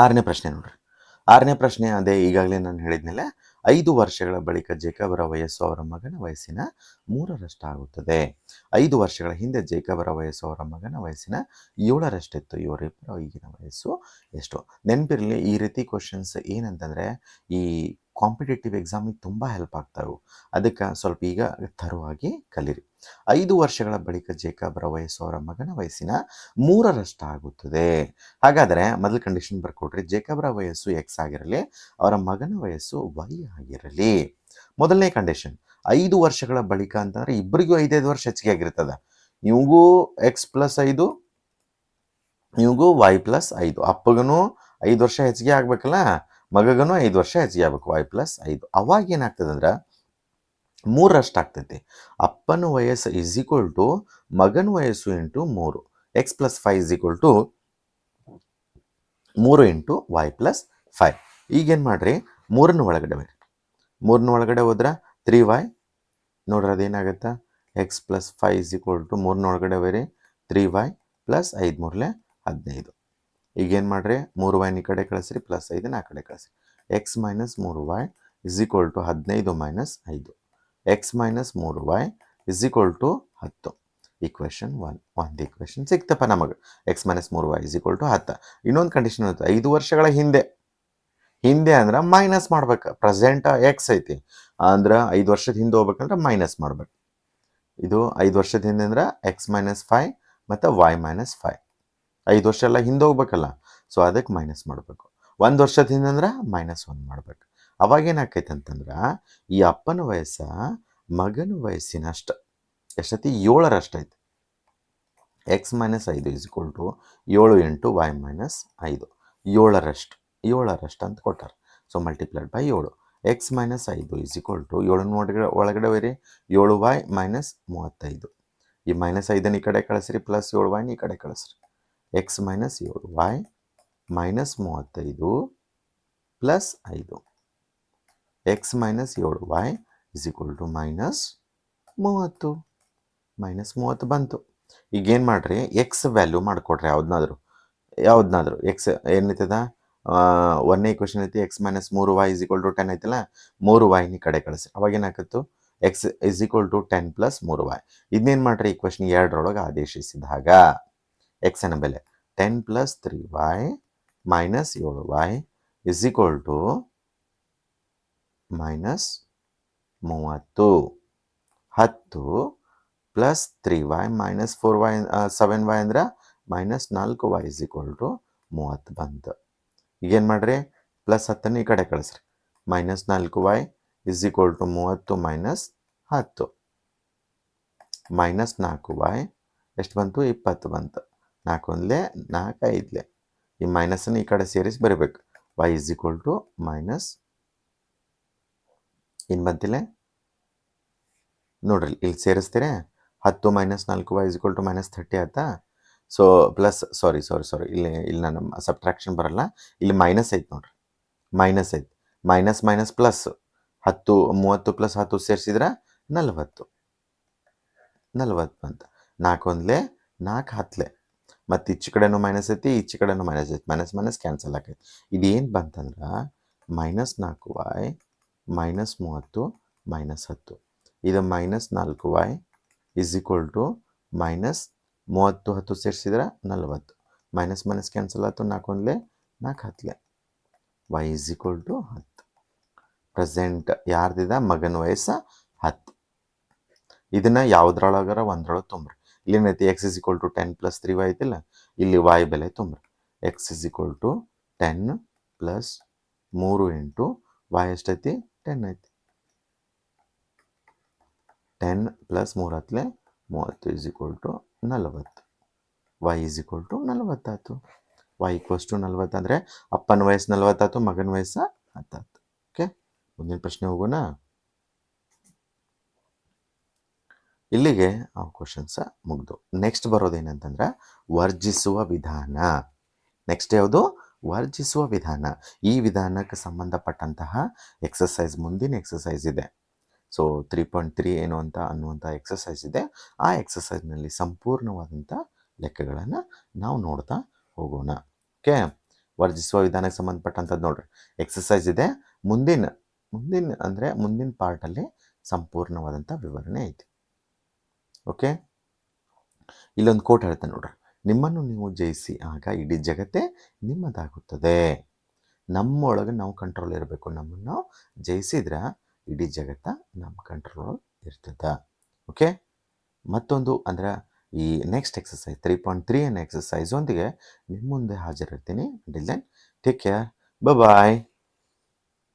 ಆರನೇ ಪ್ರಶ್ನೆ ನೋಡ್ರಿ. 6ನೇ ಪ್ರಶ್ನೆ ಅದೇ ಈಗಾಗಲೇ ನಾನು ಹೇಳಿದ್ನಲ್ಲ, 5 ವರ್ಷಗಳ ಬಳಿಕ ಜೇಕಬರ ವಯಸ್ಸು ಅವರ ಮಗನ ವಯಸ್ಸಿನ 3ರಷ್ಟಾಗುತ್ತದೆ. 5 ವರ್ಷಗಳ ಹಿಂದೆ ಜೇಕಬರ ವಯಸ್ಸು ಅವರ ಮಗನ ವಯಸ್ಸಿನ 7ರಷ್ಟಿತ್ತು. ಇವರಿಬ್ಬರ ಈಗಿನ ವಯಸ್ಸು ಎಷ್ಟು? ನೆನಪಿರಲಿ, ಈ ರೀತಿ ಕ್ವಶನ್ಸ್ ಏನಂತಂದರೆ ಈ ಕಾಂಪಿಟೇಟಿವ್ ಎಕ್ಸಾಮಿಗೆ ತುಂಬ ಹೆಲ್ಪ್ ಆಗ್ತಾವೆ. ಅದಕ್ಕೆ ಸ್ವಲ್ಪ ಈಗ ಥರವಾಗಿ ಕಲೀರಿ. 5 ವರ್ಷಗಳ ಬಳಿಕ ಜೇಕಬರ ವಯಸ್ಸು ಅವರ ಮಗನ ವಯಸ್ಸಿನ 3ರಷ್ಟಾಗುತ್ತದೆ. ಹಾಗಾದರೆ ಮೊದಲ ಕಂಡೀಷನ್ ಬರ್ಕೊಡ್ರಿ, ಜೇಕಬರ ವಯಸ್ಸು ಎಕ್ಸ್ ಆಗಿರಲಿ, ಅವರ ಮಗನ ವಯಸ್ಸು ವೈ ಆಗಿರಲಿ. ಮೊದಲನೇ ಕಂಡೀಷನ್, 5 ವರ್ಷಗಳ ಬಳಿಕ ಅಂತಂದರೆ ಇಬ್ಬರಿಗೂ 5 ವರ್ಷ ಹೆಚ್ಚಿಗೆ ಆಗಿರ್ತದೆ. ಇವ್ಗೂ x+5, ಇವ್ಗೂ y+5. ಅಪ್ಪಗೂ 5 ವರ್ಷ ಹೆಚ್ಚಿಗೆ ಆಗ್ಬೇಕಲ್ಲ, ಮಗಗೂ 5 ವರ್ಷ ಹೆಚ್ಚಿಗೆ ಆಗ್ಬೇಕು, y+5. ಅವಾಗ ಏನಾಗ್ತದೆ ಅಂದ್ರೆ 3ರಷ್ಟು ಆಗ್ತೈತಿ. ಅಪ್ಪನ ವಯಸ್ಸು = ಮಗನ ವಯಸ್ಸು × 3. x+5 = 3 × y+5. ಈಗೇನು ಮಾಡಿರಿ, 3ನ ಒಳಗಡೆ ಬರ್ರಿ, 3ನ ಒಳಗಡೆ ಹೋದ್ರೆ 3y ನೋಡ್ರಿ, ಅದೇನಾಗುತ್ತೆ, x+5 = 3ನ ಒಳಗಡೆ ಬರ್ರಿ, 3y + 5 3 15. ಈಗೇನು ಮಾಡಿರಿ, 3y ಈ ಕಡೆ ಕಳಿಸ್ರಿ, +5 ಆ ಕಡೆ ಕಳಿಸ್ರಿ. x - 3y = 15 - 5. x - 3y = 10. Equation 1 equation ಸಿಕ್ತಪ್ಪ ನಮಗೆ. X minus 3y is equal to 10. ಇನ್ನೊಂದು ಕಂಡೀಷನ್ ಇರುತ್ತೆ, 5 ವರ್ಷಗಳ ಹಿಂದೆ ಅಂದ್ರೆ ಮೈನಸ್ ಮಾಡ್ಬೇಕು. ಪ್ರೆಸೆಂಟ್ ಎಕ್ಸ್ ಐತಿ ಅಂದ್ರೆ 5 ವರ್ಷದ ಹಿಂದೆ ಹೋಗ್ಬೇಕಂದ್ರೆ ಮೈನಸ್ ಮಾಡ್ಬೇಕು. ಇದು 5 ವರ್ಷದ ಹಿಂದೆ ಅಂದ್ರೆ ಎಕ್ಸ್ ಮೈನಸ್ 5 ಮತ್ತು ವೈ ಮೈನಸ್ 5. 5 ವರ್ಷ ಎಲ್ಲ ಹಿಂದೆ ಹೋಗ್ಬೇಕಲ್ಲ, ಸೊ ಅದಕ್ಕೆ ಮೈನಸ್ ಮಾಡಬೇಕು. 1 ವರ್ಷದ ಹಿಂದೆ ಅಂದ್ರೆ -1 ಮಾಡ್ಬೇಕು. ಅವಾಗ ಏನಾಕೈತೆ ಅಂತಂದ್ರೆ ಈ ಅಪ್ಪನ ವಯಸ್ಸ ಮಗನ ವಯಸ್ಸಿನಷ್ಟು ಎಷ್ಟೈತಿ, 7ರಷ್ಟೈತಿ. X minus 5 is equal to 7 into y minus 5, 7ರಷ್ಟು ಅಂತ ಕೊಟ್ಟಾರೆ. So multiplied by 7. X minus 5 is equal to 7 ಒಳಗಡೆ ಬರೀ 7y ಮೈನಸ್ 35. ಈ -5 ಈ ಕಡೆ ಕಳಿಸ್ರಿ, ಪ್ಲಸ್ 7y ಈ ಕಡೆ ಕಳಿಸ್ರಿ. X minus 7y minus 35 plus 5. X minus 7y is equal to -30. -30 ಬಂತು. ಈಗೇನು ಮಾಡಿರಿ, ಎಕ್ಸ್ ವ್ಯಾಲ್ಯೂ ಮಾಡಿಕೊಡ್ರಿ ಯಾವ್ದನ್ನಾದ್ರು. ಎಕ್ಸ್ ಏನೈತದ, 1ನೇ ಈಕ್ವೇಷನ್ ಐತಿ, x minus 3y is equal to 10 ಐತಲ್ಲ, 3y ಈ ಕಡೆ ಕಳಿಸ್ರಿ. ಅವಾಗ ಏನಾಕತ್ತು, x is equal to 10 plus 3y. ಇದನ್ನೇನು ಮಾಡ್ರಿ, ಈಕ್ವೇಷನ್ 2ರೊಳಗೆ ಆದೇಶಿಸಿದಾಗ ಎಕ್ಸನ ಬೆಲೆ 10 plus 3y minus 7y is equal to -30. 10 plus 3y minus 4y 7y ಅಂದ್ರೆ -4y ಇಸ್ ಈಕ್ವಲ್ ಟು 30 ಬಂತು. ಈಗೇನು ಮಾಡಿರಿ, ಪ್ಲಸ್ 10 ಈ ಕಡೆ ಕಳಿಸ್ರಿ. -4y is equal to 30 minus 10. -4y ಎಷ್ಟು ಬಂತು, 20 ಬಂತು. 4 1 4 5 ಈ ಮೈನಸನ್ನು ಈ ಕಡೆ ಸೇರಿಸಿ ಬರೀಬೇಕು. y is equal to minus ಏನು ಬಂತಿಲ್ಲ ನೋಡ್ರಿ, ಇಲ್ಲಿ ಸೇರಿಸ್ತೀರಾ. 10 minus 4y is equal to -30 ಆಯ್ತಾ. ಸೊ ಪ್ಲಸ್ ಸಾರಿ ಇಲ್ಲಿ ನಾನು ಸಬ್ಟ್ರಾಕ್ಷನ್ ಬರಲ್ಲ, ಇಲ್ಲಿ ಮೈನಸ್ ಐತೆ ನೋಡ್ರಿ, ಮೈನಸ್ ಐತೆ. ಮೈನಸ್ ಪ್ಲಸ್ 10 30 ಪ್ಲಸ್ 10 ಸೇರಿಸಿದ್ರೆ 40 ಬಂತು. 4 1 4 10 ಮತ್ತು ಈಚೆ ಕಡೆನೂ ಮೈನಸ್ ಐತಿ, ಈಚೆ ಕಡೆನೂ ಮೈನಸ್ ಐತಿ. ಮೈನಸ್ ಕ್ಯಾನ್ಸಲ್ ಆಕೈತಿ. ಇದೇನು ಬಂತಂದ್ರೆ -4y ಮೈನಸ್ 30 ಮೈನಸ್ 10. ಇದು -4y ಇಸ್ ಈಕ್ವಲ್ ಟು -30 10 ಸೇರಿಸಿದ್ರೆ 40. ಮೈನಸ್ ಕ್ಯಾನ್ಸಲ್ ಆಯ್ತು. 4 1 4 10. y is equal to 10. Present ಯಾರ್ದಿದ, ಮಗನ ವಯಸ್ಸು 10. ಇದನ್ನು ಯಾವುದ್ರೊಳಗಾರ ಒಂದ್ರೊಳಗೆ ತುಂಬ್ರಿ. ಇಲ್ಲೇನೈತಿ, x is equal to 10 plus 3y ಐತಿಲ್ಲ, ಇಲ್ಲಿ y ಬೆಲೆ ತುಂಬ್ರಿ. X is equal to 10 plus 3 into y ಎಷ್ಟೈತಿ, 10 ಐತಿ. 10 ಪ್ಲಸ್ 3 ಹತ್ತಲೆ 30 is equal to 40. y is equal to 40 ಆಯ್ತು. y ಈಕ್ವಲ್ಸ್ ಟು 40 ಅಂದರೆ ಅಪ್ಪನ ವಯಸ್ಸು 40 ಆಯ್ತು, ಮಗನ ವಯಸ್ಸು 10 ಆಯ್ತು. ಓಕೆ, ಮುಂದಿನ ಪ್ರಶ್ನೆ ಹೋಗೋಣ. ಇಲ್ಲಿಗೆ ಆ ಕ್ವಶನ್ಸ ಮುಗ್ದು. ನೆಕ್ಸ್ಟ್ ಬರೋದೇನಂತಂದ್ರೆ ವರ್ಜಿಸುವ ವಿಧಾನ. ನೆಕ್ಸ್ಟ್ ಯಾವುದು, ವರ್ಜಿಸುವ ವಿಧಾನ. ಈ ವಿಧಾನಕ್ಕೆ ಸಂಬಂಧಪಟ್ಟಂತಹ ಎಕ್ಸಸೈಸ್, ಮುಂದಿನ ಎಕ್ಸಸೈಸ್ ಇದೆ. ಸೊ 3.3 ಏನು ಅಂತ ಅನ್ನುವಂಥ ಎಕ್ಸಸೈಸ್ ಇದೆ. ಆ ಎಕ್ಸಸೈಸ್ನಲ್ಲಿ ಸಂಪೂರ್ಣವಾದಂಥ ಲೆಕ್ಕಗಳನ್ನು ನಾವು ನೋಡ್ತಾ ಹೋಗೋಣ. ಓಕೆ, ವರ್ಜಿಸುವ ವಿಧಾನಕ್ಕೆ ಸಂಬಂಧಪಟ್ಟಂಥದ್ದು ನೋಡ್ರಿ ಎಕ್ಸಸೈಸ್ ಇದೆ. ಮುಂದಿನ ಪಾರ್ಟಲ್ಲಿ ಸಂಪೂರ್ಣವಾದಂಥ ವಿವರಣೆ ಐತಿ. ಓಕೆ, ಇಲ್ಲೊಂದು ಕೋಟ್ ಹೇಳ್ತೇನೆ ನೋಡ್ರಿ, ನಿಮ್ಮನ್ನು ನೀವು ಜಯಿಸಿ ಆಗ ಇಡೀ ಜಗತ್ತೇ ನಿಮ್ಮದಾಗುತ್ತದೆ. ನಮ್ಮೊಳಗೆ ನಾವು ಕಂಟ್ರೋಲ್ ಇರಬೇಕು. ನಮ್ಮನ್ನು ನಾವು ಜಯಿಸಿದ್ರೆ ಇಡೀ ಜಗತ್ತ ನಮ್ಮ ಕಂಟ್ರೋಲ್ ಇರ್ತದೆ. ಓಕೆ, ಮತ್ತೊಂದು ಅಂದ್ರೆ ಈ ನೆಕ್ಸ್ಟ್ ಎಕ್ಸಸೈಸ್ 3.3 ಅನ್ನೋ ಎಕ್ಸಸೈಸ್ ಒಂದಿಗೆ ನಿಮ್ಮ ಮುಂದೆ ಹಾಜರಿರ್ತೀನಿ. ಟಿಲ್ ದೆನ್ ಟೇಕ್ ಕೇರ್, ಬಾಯ್.